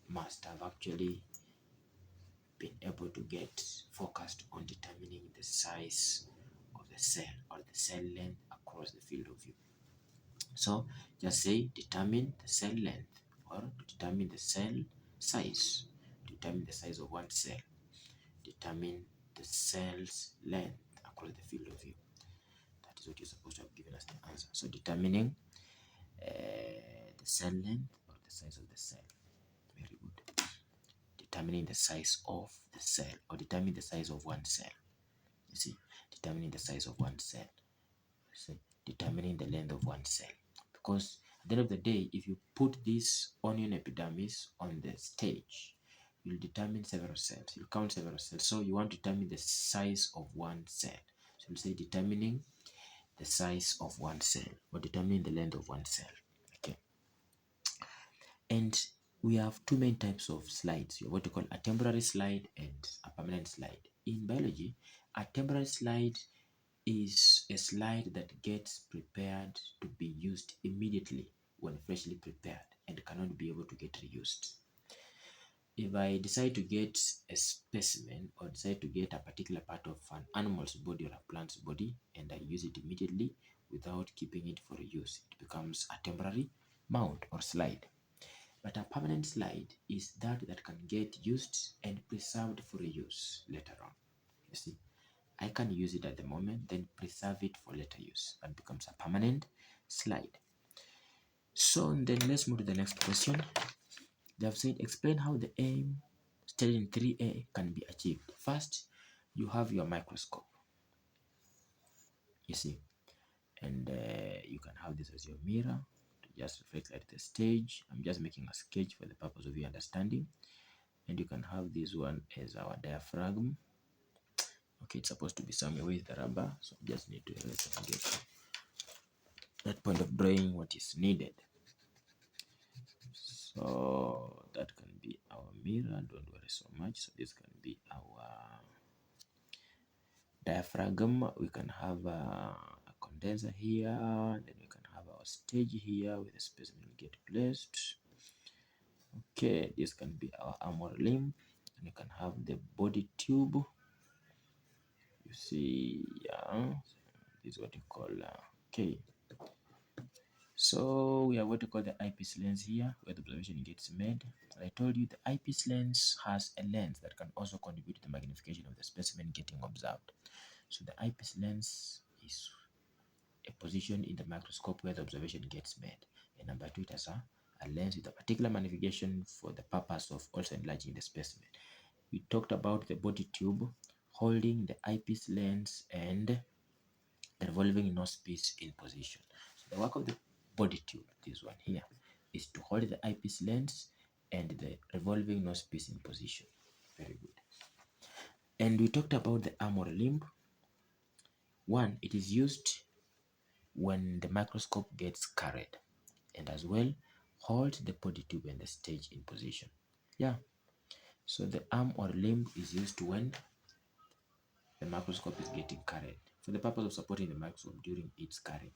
must have actually been able to get focused on determining the size of the cell or the cell length across the field of view. So just say determine the cell length or determine the cell size. Determine the size of one cell. Determine the cell's length across the field of view. That is what you're supposed to have given us the answer. So determining the cell length or the size of the cell. Very good. Determining the size of the cell or determine the size of one cell. You see, determining the size of one cell. So determining the length of one cell. Because at the end of the day, if you put this onion epidermis on the stage, you'll determine several cells. You'll count several cells. So you want to determine the size of one cell. So you'll say determining the size of one cell or determining the length of one cell. Okay. And we have two main types of slides. You have what you call a temporary slide and a permanent slide. In biology, a temporary slide is a slide that gets prepared to be used immediately when freshly prepared and cannot be able to get reused. If I decide to get a specimen or decide to get a particular part of an animal's body or a plant's body and I use it immediately without keeping it for use, it becomes a temporary mount or slide. But a permanent slide is that can get used and preserved for use later on. You see, I can use it at the moment, then preserve it for later use. That becomes a permanent slide. So then let's move to the next question. They have said, explain how the aim stated in 3A can be achieved. First, you have your microscope, you see, and you can have this as your mirror to just reflect light the stage. I'm just making a sketch for the purpose of your understanding. And you can have this one as our diaphragm. Okay, it's supposed to be somewhere with the rubber, so I just need to get that point of drawing what is needed. So that can be our mirror, don't worry so much. So this can be our diaphragm. We can have a condenser here, then we can have our stage here with the specimen get placed. Okay, this can be our armor limb, and you can have the body tube. You see, yeah, this is what you call okay. So we have what we call the eyepiece lens here, where the observation gets made. I told you the eyepiece lens has a lens that can also contribute to the magnification of the specimen getting observed. So the eyepiece lens is a position in the microscope where the observation gets made. And number two, it has a lens with a particular magnification for the purpose of also enlarging the specimen. We talked about the body tube holding the eyepiece lens and the revolving nose piece in position. So the work of the body tube, this one here, is to hold the eyepiece lens and the revolving nose piece in position. Very good. And we talked about the armor limb. One, it is used when the microscope gets carried, and as well hold the body tube and the stage in position. Yeah, so the arm or limb is used when the microscope is getting carried for the purpose of supporting the microscope during its carrying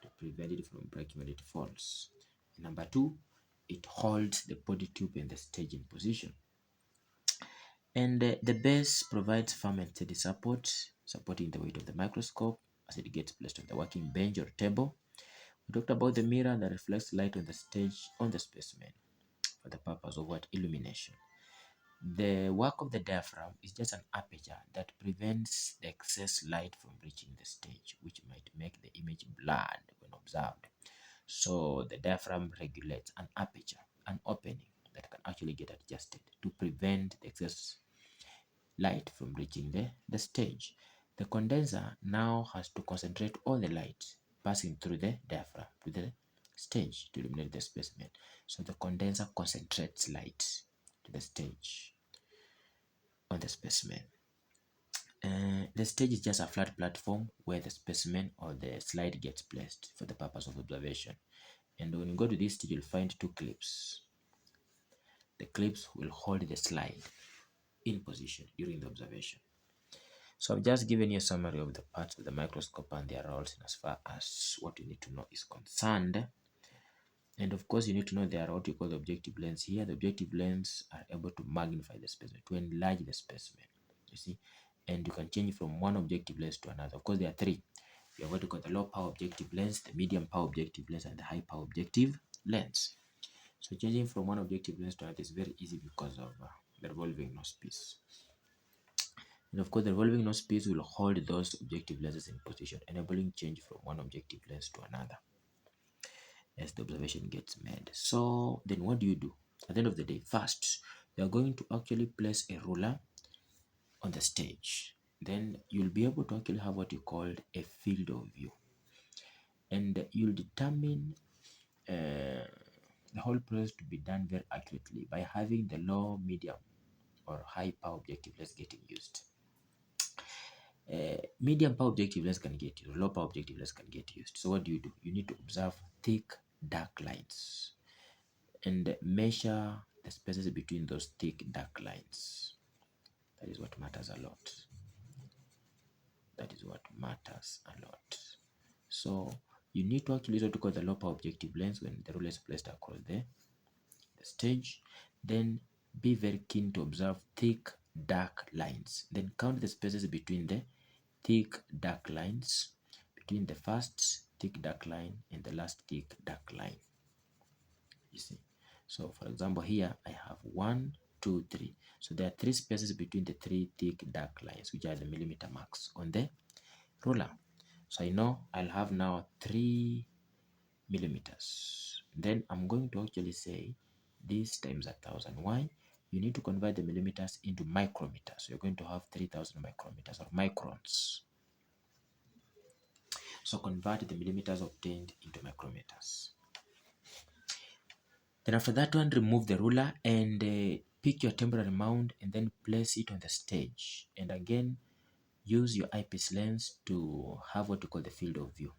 to prevent it from breaking when it falls. And number two, it holds the body tube and the stage in position. And the base provides firm and steady support, supporting the weight of the microscope as it gets placed on the working bench or table. We talked about the mirror that reflects light on the stage on the specimen for the purpose of what? Illumination. The work of the diaphragm is just an aperture that prevents the excess light from reaching the stage, which might make the image blurred when observed. So the diaphragm regulates an aperture, an opening that can actually get adjusted to prevent the excess light from reaching the stage. The condenser now has to concentrate all the light passing through the diaphragm to the stage to illuminate the specimen. So the condenser concentrates light to the stage on the specimen. The stage is just a flat platform where the specimen or the slide gets placed for the purpose of observation. And when you go to this stage, you'll find two clips. The clips will hold the slide in position during the observation. So I've just given you a summary of the parts of the microscope and their roles as far as what you need to know is concerned. And of course, you need to know there are what you call the objective lens here. The objective lens are able to magnify the specimen, to enlarge the specimen, you see. And you can change from one objective lens to another. Of course, there are three. You have what you call the low power objective lens, the medium power objective lens, and the high power objective lens. So changing from one objective lens to another is very easy because of the revolving nose piece. And of course, the revolving nose piece will hold those objective lenses in position, enabling change from one objective lens to another as the observation gets made. So then what do you do? At the end of the day, first, you are going to actually place a ruler on the stage. Then you'll be able to actually have what you call a field of view. And you'll determine the whole process to be done very accurately by having the low, medium, or high power objective lens getting used. Medium power objective lens can get used, low power objective lens can get used. So what do? You need to observe thick, dark lines and measure the spaces between those thick, dark lines. That is what matters a lot. That is what matters a lot. So you need to actually use what we call the low power objective lens when the ruler is placed across the stage. Then be very keen to observe thick, dark lines. Then count the spaces between the thick, dark lines, between the first thick, dark line and the last thick, dark line. You see. So for example, here I have 1, 2, 3. So there are 3 spaces between the 3 thick dark lines, which are the millimeter marks on the ruler. So I know I'll have now 3 millimeters. Then I'm going to actually say this times 1,000. Why? You need to convert the millimeters into micrometers. So you're going to have 3,000 micrometers or microns. So convert the millimeters obtained into micrometers. Then after that one, remove the ruler and pick your temporary mount and then place it on the stage. And again, use your eyepiece lens to have what you call the field of view.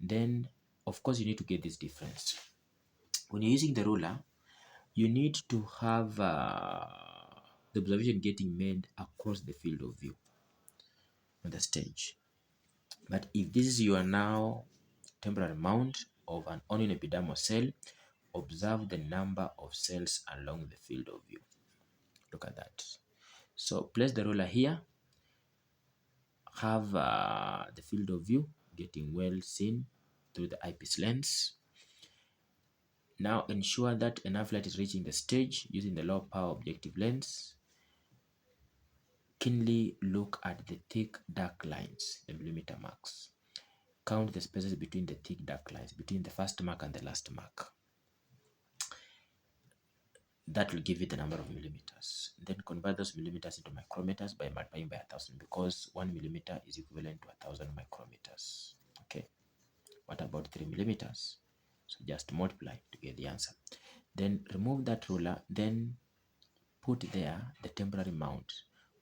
Then, of course, you need to get this difference. When you're using the ruler, you need to have the observation getting made across the field of view on the stage. But if this is your now temporary mount of an onion epidermal cell, observe the number of cells along the field of view. Look at that. So place the ruler here, have the field of view getting well seen through the eyepiece lens. Now ensure that enough light is reaching the stage using the low power objective lens. Keenly look at the thick dark lines, the millimeter marks. Count the spaces between the thick dark lines, between the first mark and the last mark. That will give you the number of millimeters. Then convert those millimeters into micrometers by multiplying by 1,000, because 1 millimeter is equivalent to 1,000 micrometers. Okay. What about 3 millimeters? So just multiply to get the answer. Then remove that ruler, then put there the temporary mount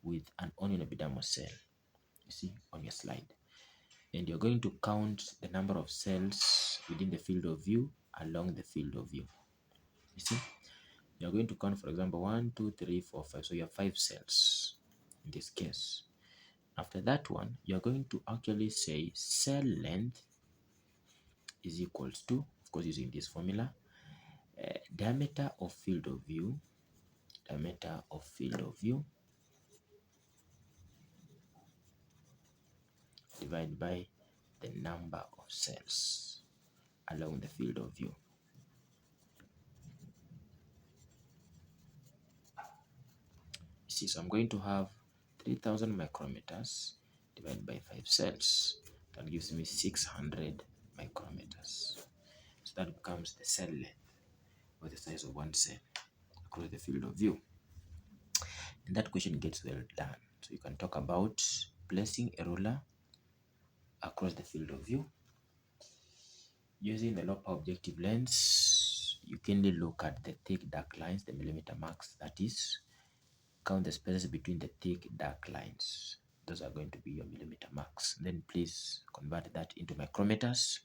with an onion epidermal cell, you see on your slide. And you're going to count the number of cells within the field of view along the field of view. You see, you're going to count, for example, 1, 2, 3, 4, 5. So you have 5 cells in this case. After that one, you're going to actually say cell length is equals to, of course, using this formula, diameter of field of view, diameter of field of view divided by the number of cells along the field of view. See, so I'm going to have 3,000 micrometers divided by 5 cells. That gives me 600 micrometers. So that becomes the cell length, or the size of one cell across the field of view. And that question gets well done. So you can talk about placing a ruler across the field of view. Using the low power objective lens, you can look at the thick dark lines, the millimeter marks, that is. Count the spaces between the thick dark lines. Those are going to be your millimeter marks. Then please convert that into micrometers.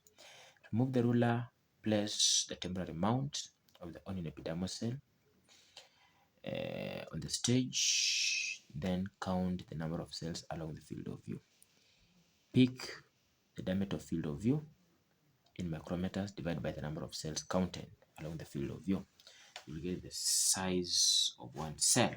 Remove the ruler, place the temporary mount of the onion epidermal cell on the stage. Then count the number of cells along the field of view. Pick the diameter of field of view in micrometers divided by the number of cells counted along the field of view. You will get the size of one cell.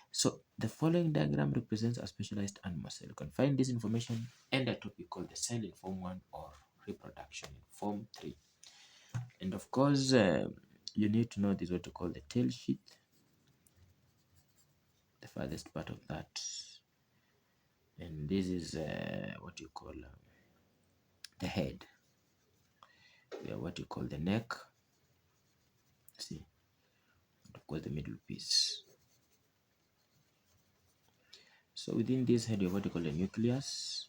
So the following diagram represents a specialized animal cell. You can find this information and a topic called the cell in Form 1 or reproduction in Form 3. And of course, you need to know this, what you call the tail sheath, the farthest part of that. And this is what you call the head. We have what you call the neck. See, what you call the middle piece. So within this head, you have what you call the nucleus.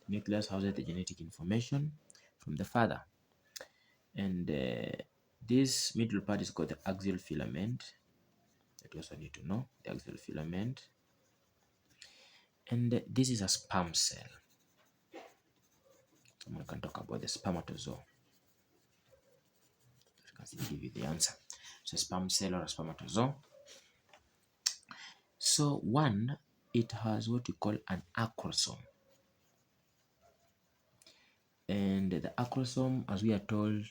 The nucleus houses the genetic information from the father. And this middle part is called the axial filament. That you also need to know, the axial filament. And this is a sperm cell. Someone can talk about the spermatozoa. I can give you the answer. So sperm cell or a spermatozoa. So one, it has what we call an acrosome. And the acrosome, as we are told,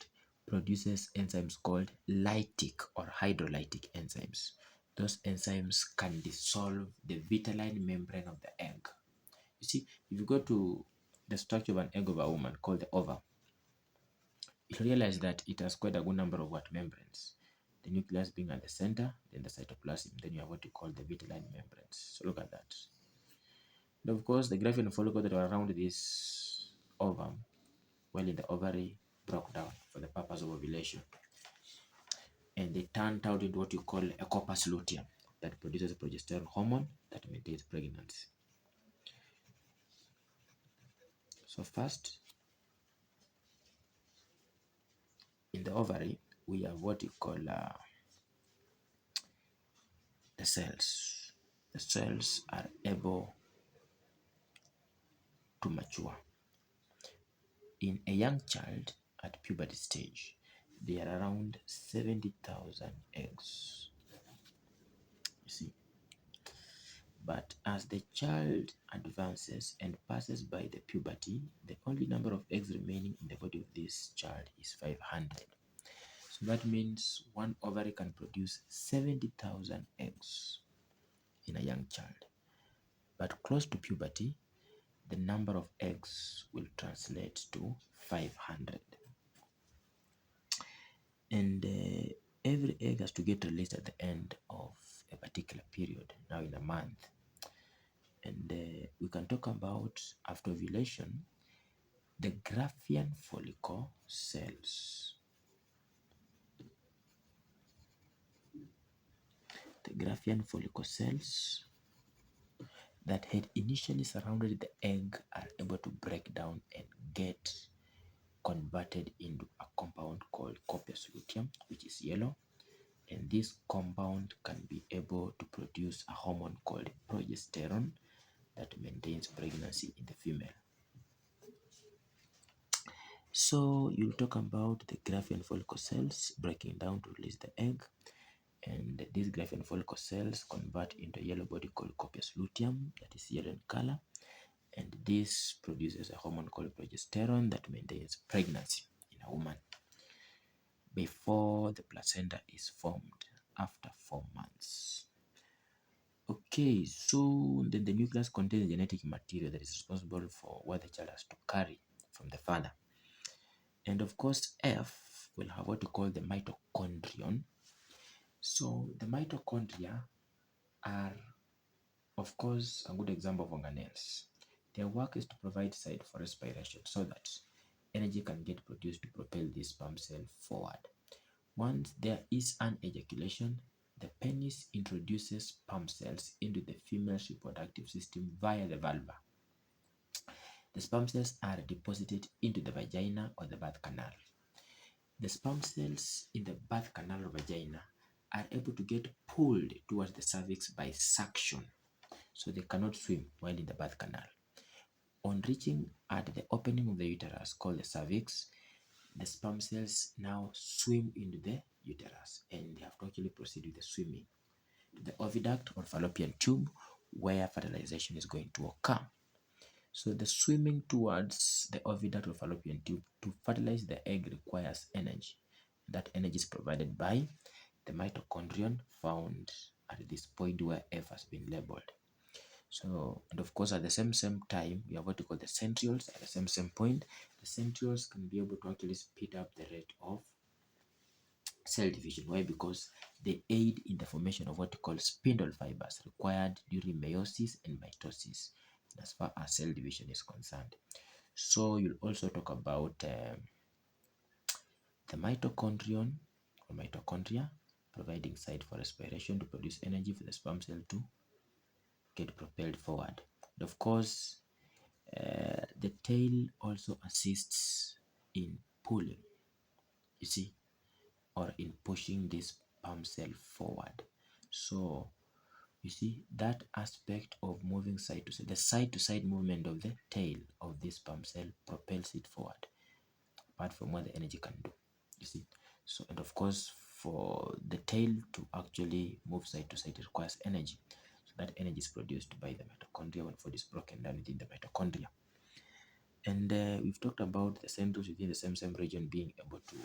produces enzymes called lytic or hydrolytic enzymes. Those enzymes can dissolve the vitelline membrane of the egg. You see, if you go to the structure of an egg of a woman called the ova, you'll realize that it has quite a good number of what membranes. the nucleus being at the center, then the cytoplasm, then you have what you call the vitelline membranes. So look at that. And of course, the graphene follicle that are around this ovum, well, in the ovary, broke down for the purpose of ovulation, and they turned out into what you call a corpus luteum that produces a progesterone hormone that maintains pregnancy. So first, in the ovary, we have what you call the cells. The cells are able to mature. In a young child at puberty stage, there are around 70,000 eggs. You see, but as the child advances and passes by the puberty, the only number of eggs remaining in the body of this child is 500. So that means one ovary can produce 70,000 eggs in a young child. But close to puberty, the number of eggs will translate to 500. And every egg has to get released at the end of a particular period, now in a month. And we can talk about, after ovulation, the graphene follicle cells. The graphene follicle cells that had initially surrounded the egg are able to break down and get converted into a compound called copious luteum, which is yellow. And this compound can be able to produce a hormone called progesterone that maintains pregnancy in the female. So you'll talk about the graphene follicle cells breaking down to release the egg, and these graphene follicle cells convert into a yellow body called copious luteum that is yellow in color, and this produces a hormone called progesterone that maintains pregnancy in a woman before the placenta is formed after 4 months. Okay, so then the nucleus contains genetic material that is responsible for what the child has to carry from the father. And of course, F will have what we call the mitochondrion. So the mitochondria are, of course, a good example of organelles. Their work is to provide site for respiration so that energy can get produced to propel this sperm cell forward. Once there is an ejaculation, the penis introduces sperm cells into the female's reproductive system via the vulva. The sperm cells are deposited into the vagina or the birth canal. The sperm cells in the birth canal or vagina are able to get pulled towards the cervix by suction, so they cannot swim while in the birth canal. On reaching at the opening of the uterus called the cervix, the sperm cells now swim into the uterus and they have to actually proceed with the swimming to the oviduct or fallopian tube where fertilization is going to occur. So the swimming towards the oviduct or fallopian tube to fertilize the egg requires energy. That energy is provided by the mitochondrion found at this point where F has been labeled. So, and of course, at the same time, we have what we call the centrioles. At the same point, the centrioles can be able to actually speed up the rate of cell division. Why? Because they aid in the formation of what we call spindle fibers required during meiosis and mitosis, as far as cell division is concerned. So you'll also talk about the mitochondrion or mitochondria providing site for respiration to produce energy for the sperm cell to get propelled forward. And of course, the tail also assists in pulling, you see, or in pushing this sperm cell forward. So you see that aspect of moving side to side, the side to side movement of the tail of this sperm cell propels it forward, apart from what the energy can do, you see. So, and of course, for the tail to actually move side to side, it requires energy. So that energy is produced by the mitochondria when food is broken down within the mitochondria. And we've talked about the centrols within the same region being able to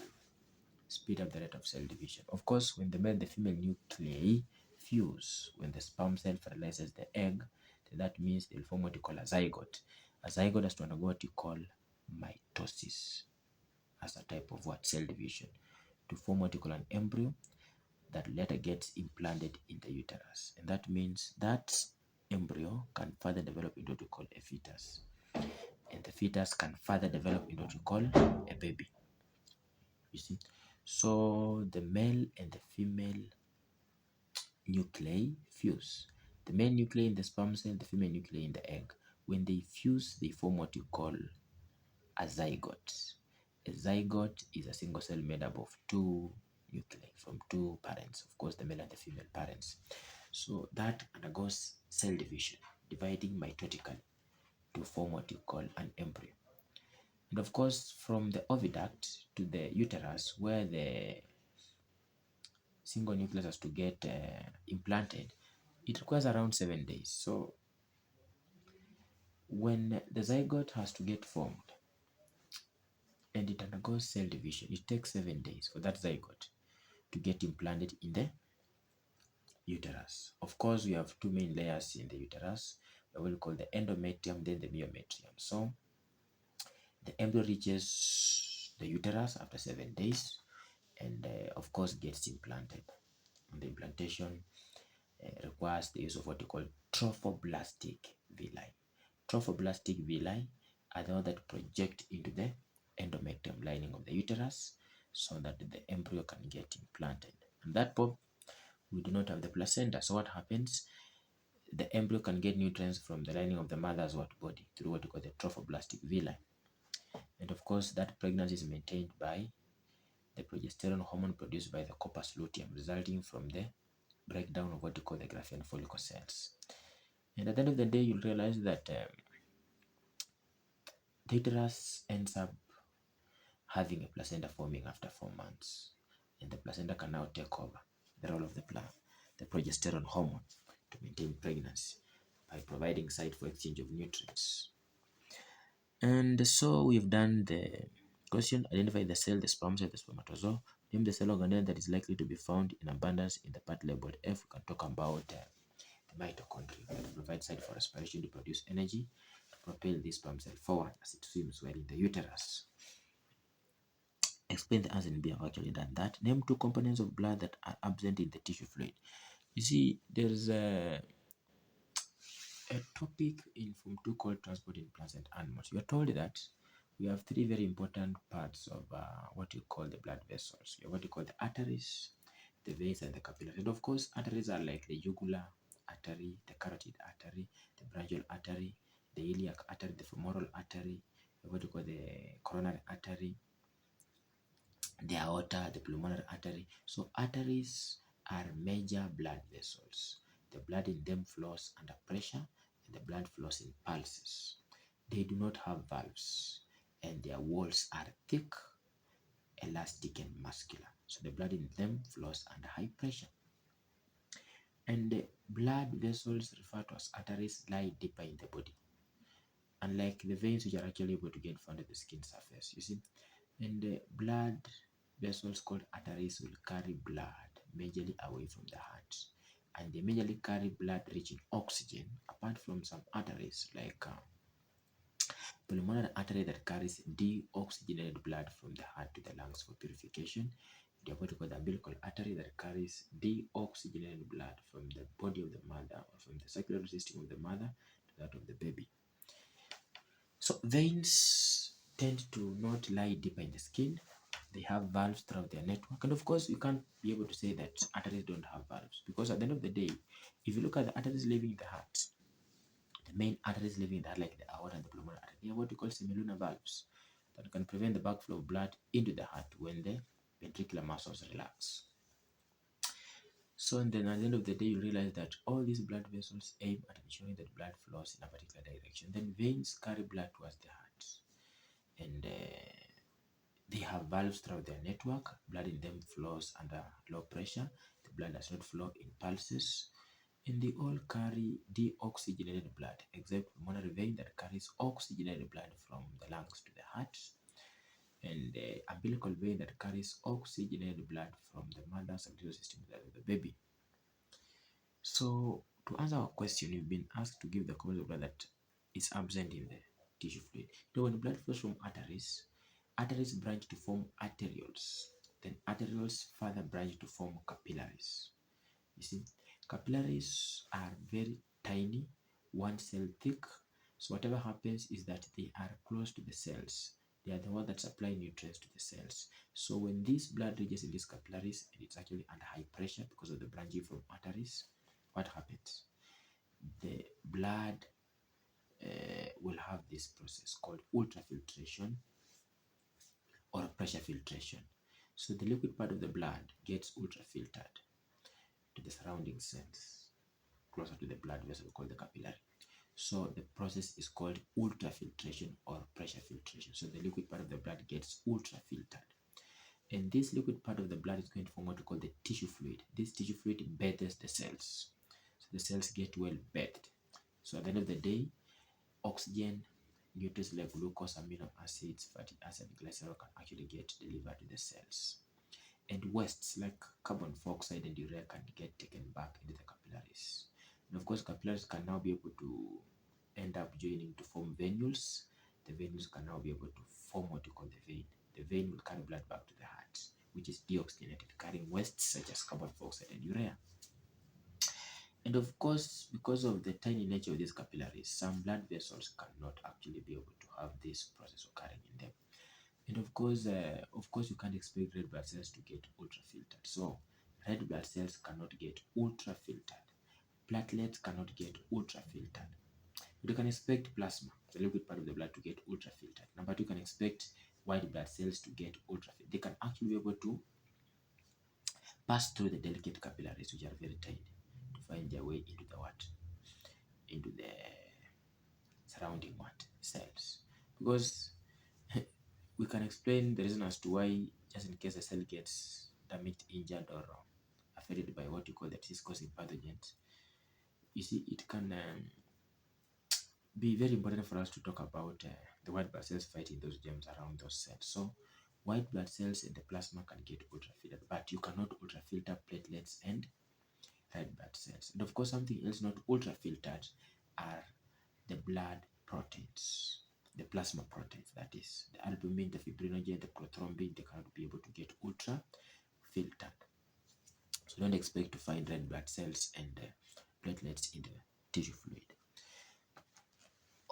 speed up the rate of cell division. Of course, when the male and the female nuclei fuse, when the sperm cell fertilizes the egg, then that means they'll form what you call a zygote. A zygote has to undergo what you call mitosis as a type of what cell division to form what you call an embryo. that later gets implanted in the uterus. And that means that embryo can further develop into what we call a fetus. And the fetus can further develop into what we call a baby. You see? So the male and the female nuclei fuse. The male nuclei in the sperm cell, the female nuclei in the egg. When they fuse, they form what you call a zygote. A zygote is a single cell made up of two nuclei from two parents, of course, the male and the female parents. So that undergoes cell division, dividing mitotically to form what you call an embryo. And of course, from the oviduct to the uterus, where the single nucleus has to get implanted, it requires around 7 days. So when the zygote has to get formed and it undergoes cell division, it takes 7 days for that zygote to get implanted in the uterus. Of course, we have two main layers in the uterus, what we call the endometrium, then the myometrium. So the embryo reaches the uterus after 7 days and of course gets implanted. And the implantation requires the use of what we call trophoblastic villi. Trophoblastic villi are the ones that project into the endometrium lining of the uterus so that the embryo can get implanted. And that point, we do not have the placenta. So what happens? The embryo can get nutrients from the lining of the mother's body through what we call the trophoblastic villi. And of course, that pregnancy is maintained by the progesterone hormone produced by the corpus luteum, resulting from the breakdown of what we call the Graafian follicle cells. And at the end of the day, you'll realize that the uterus ends up having a placenta forming after 4 months. And the placenta can now take over the role of the progesterone hormone to maintain pregnancy by providing site for exchange of nutrients. And so we've done the question: identify the cell, the sperm cell, the spermatozoa. Name the cell organelle that is likely to be found in abundance in the part labeled F. We can talk about the mitochondria that provide site for respiration to produce energy to propel this sperm cell forward as it swims while in the uterus. Explain the answer in B. I've actually done that. Name two components of blood that are absent in the tissue fluid. You see, there's a topic in Form 2 called transport in plants and animals. You are told that we have three very important parts of what you call the blood vessels. You have what you call the arteries, the veins, and the capillaries. And of course, arteries are like the jugular artery, the carotid artery, the branchial artery, the iliac artery, the femoral artery, what you call the coronary artery, the aorta, the pulmonary artery. So arteries are major blood vessels. The blood in them flows under pressure and the blood flows in pulses. They do not have valves and their walls are thick, elastic, and muscular. So the blood in them flows under high pressure. And the blood vessels referred to as arteries lie deeper in the body, unlike the veins which are actually able to get found at the skin surface, you see. And the blood vessels called arteries will carry blood majorly away from the heart, and they majorly carry blood rich in oxygen, apart from some arteries like pulmonary artery that carries deoxygenated blood from the heart to the lungs for purification. The what we call the umbilical artery that carries deoxygenated blood from the body of the mother or from the circulatory system of the mother to that of the baby. So veins tend to not lie deeper in the skin. They have valves throughout their network. And of course, you can't be able to say that arteries don't have valves, because at the end of the day, if you look at the arteries living in the heart, the main arteries living in the heart, like the aorta and the pulmonary artery, they are what we call semilunar valves that can prevent the backflow of blood into the heart when the ventricular muscles relax. So then at the end of the day, you realize that all these blood vessels aim at ensuring that blood flows in a particular direction. Then veins carry blood towards the heart, and they have valves throughout their network. Blood in them flows under low pressure. The blood does not flow in pulses. And they all carry deoxygenated blood, except pulmonary vein that carries oxygenated blood from the lungs to the heart, and the umbilical vein that carries oxygenated blood from the mother's circulatory system to the baby. So to answer our question, you've been asked to give the component of blood that is absent in the tissue fluid. So when blood flows from arteries, arteries branch to form arterioles. Then arterioles further branch to form capillaries. You see, capillaries are very tiny, one cell thick. So whatever happens is that they are close to the cells. They are the ones that supply nutrients to the cells. So when this blood reaches in these capillaries and it's actually under high pressure because of the branching from arteries, what happens? The blood will have this process called ultrafiltration or pressure filtration. So the liquid part of the blood gets ultrafiltered to the surrounding cells closer to the blood vessel called the capillary. So the process is called ultrafiltration or pressure filtration. So the liquid part of the blood gets ultrafiltered. And this liquid part of the blood is going to form what we call the tissue fluid. This tissue fluid bathes the cells. So the cells get well bathed. So at the end of the day, oxygen, nutrients like glucose, amino acids, fatty acid, glycerol can actually get delivered to the cells. And wastes like carbon dioxide and urea can get taken back into the capillaries. And of course, capillaries can now be able to end up joining to form venules. The venules can now be able to form what we call the vein. The vein will carry blood back to the heart, which is deoxygenated, carrying wastes such as carbon dioxide and urea. And of course, because of the tiny nature of these capillaries, some blood vessels cannot actually be able to have this process occurring in them. And of course, you can't expect red blood cells to get ultra-filtered. So red blood cells cannot get ultra-filtered. Platelets cannot get ultra-filtered. But you can expect plasma, the liquid part of the blood, to get ultra-filtered. Number two, you can expect white blood cells to get ultra-filtered. They can actually be able to pass through the delicate capillaries, which are very tiny, to find their way into the what? Into the surrounding what? Cells. Because we can explain the reason as to why, just in case a cell gets damaged, injured, or affected by what you call the disease-causing pathogens. You see, it can be very important for us to talk about the white blood cells fighting those germs around those cells. So white blood cells and the plasma can get ultrafiltered, but you cannot ultrafilter platelets and red blood cells. And of course, something else not ultrafiltered are the blood proteins, the plasma proteins, that is, the albumin, the fibrinogen, the prothrombin. They cannot be able to get ultra filtered. So don't expect to find red blood cells and platelets in the tissue fluid.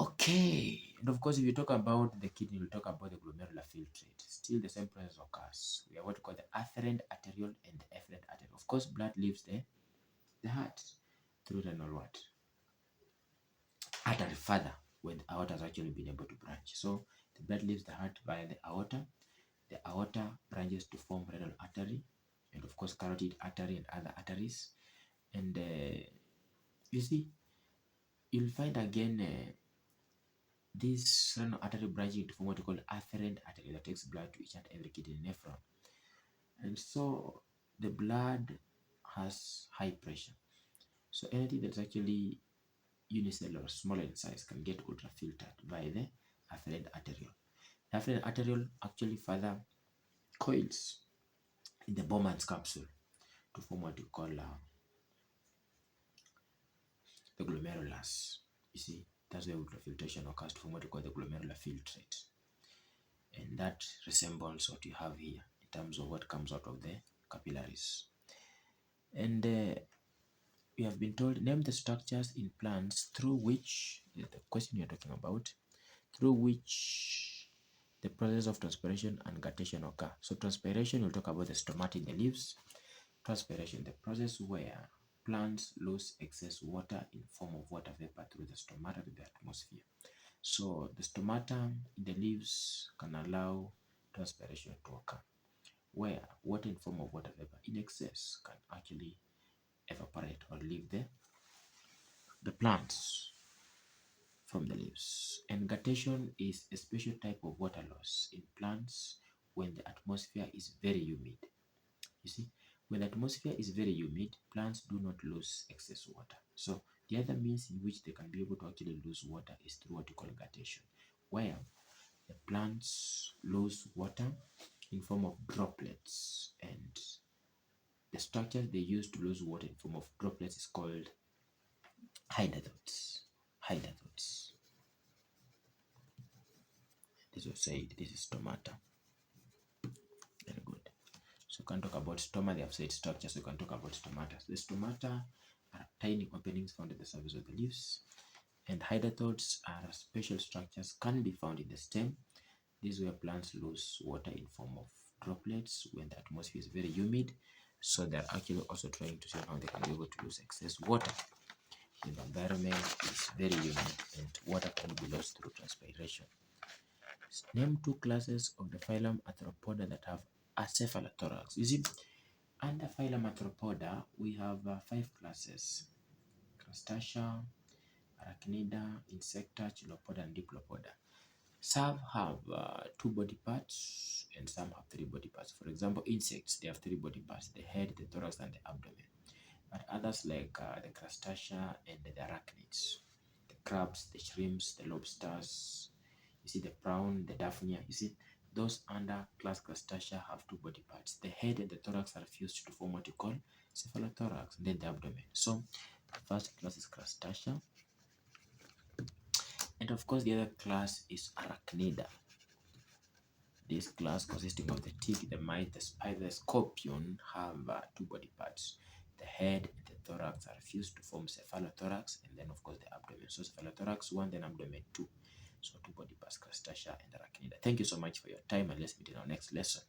Okay, and of course, if you talk about the kidney, we'll talk about the glomerular filtrate. Still the same process occurs. We have what we call the afferent arteriole and the efferent arteriole. Of course, blood leaves the heart through renal what? Artery further when the aorta has actually been able to branch. So the blood leaves the heart via the aorta. The aorta branches to form renal artery, and of course carotid artery and other arteries. And you see, you'll find again this renal artery branching to form what we call afferent artery that takes blood to each and every kidney nephron. And so the blood has high pressure. So anything that's actually unicellular, smaller in size, can get ultrafiltered by the afferent arteriole. The afferent arteriole actually further coils in the Bowman's capsule to form what we call the glomerulus. You see, that's where ultrafiltration occurs to form what we call the glomerular filtrate. And that resembles what you have here in terms of what comes out of the capillaries. And we have been told, name the structures in plants through which, the question you're talking about, through which the process of transpiration and guttation occur. So transpiration, we'll talk about the stomata in the leaves. Transpiration, the process where plants lose excess water in form of water vapor through the stomata to the atmosphere. So the stomata in the leaves can allow transpiration to occur, where water in form of water vapor in excess can actually evaporate or leave the plants from the leaves. And guttation is a special type of water loss in plants when the atmosphere is very humid. You see, when the atmosphere is very humid, plants do not lose excess water. So the other means in which they can be able to actually lose water is through what we call guttation, where the plants lose water in form of droplets, and the structure they use to lose water in form of droplets is called hydatodes. Hydatodes. This was said, this is stomata. Very good. we can talk about stoma. They have said structure, so we can talk about stomata. The stomata are tiny openings found at the surface of the leaves, and hydatodes are special structures can be found in the stem. These where plants lose water in form of droplets when the atmosphere is very humid. So they're actually also trying to see how they can be able to lose excess water. The environment is very humid and water can be lost through transpiration. Name two classes of the phylum Arthropoda that have a cephalothorax. You see, under phylum Arthropoda, we have 5 classes: Crustacea, Arachnida, Insecta, Chilopoda, and Diplopoda. Some have 2 body parts and some have 3 body parts. For example, insects, they have 3 body parts: the head, the thorax, and the abdomen. But others like the Crustacea and the arachnids, the crabs, the shrimps, the lobsters, you see the prawn, the daphnia, you see those under class Crustacea have 2 body parts. The head and the thorax are fused to form what you call cephalothorax, and then the abdomen. So the first class is Crustacea, and of course the other class is Arachnida. This class, consisting of the tick, the mite, the spider, the scorpion, have 2 body parts. The head and the thorax are fused to form cephalothorax, and then of course the abdomen. So cephalothorax 1, then abdomen 2. So 2 body parts, Crustacea and Arachnida. Thank you so much for your time, and let's meet in our next lesson.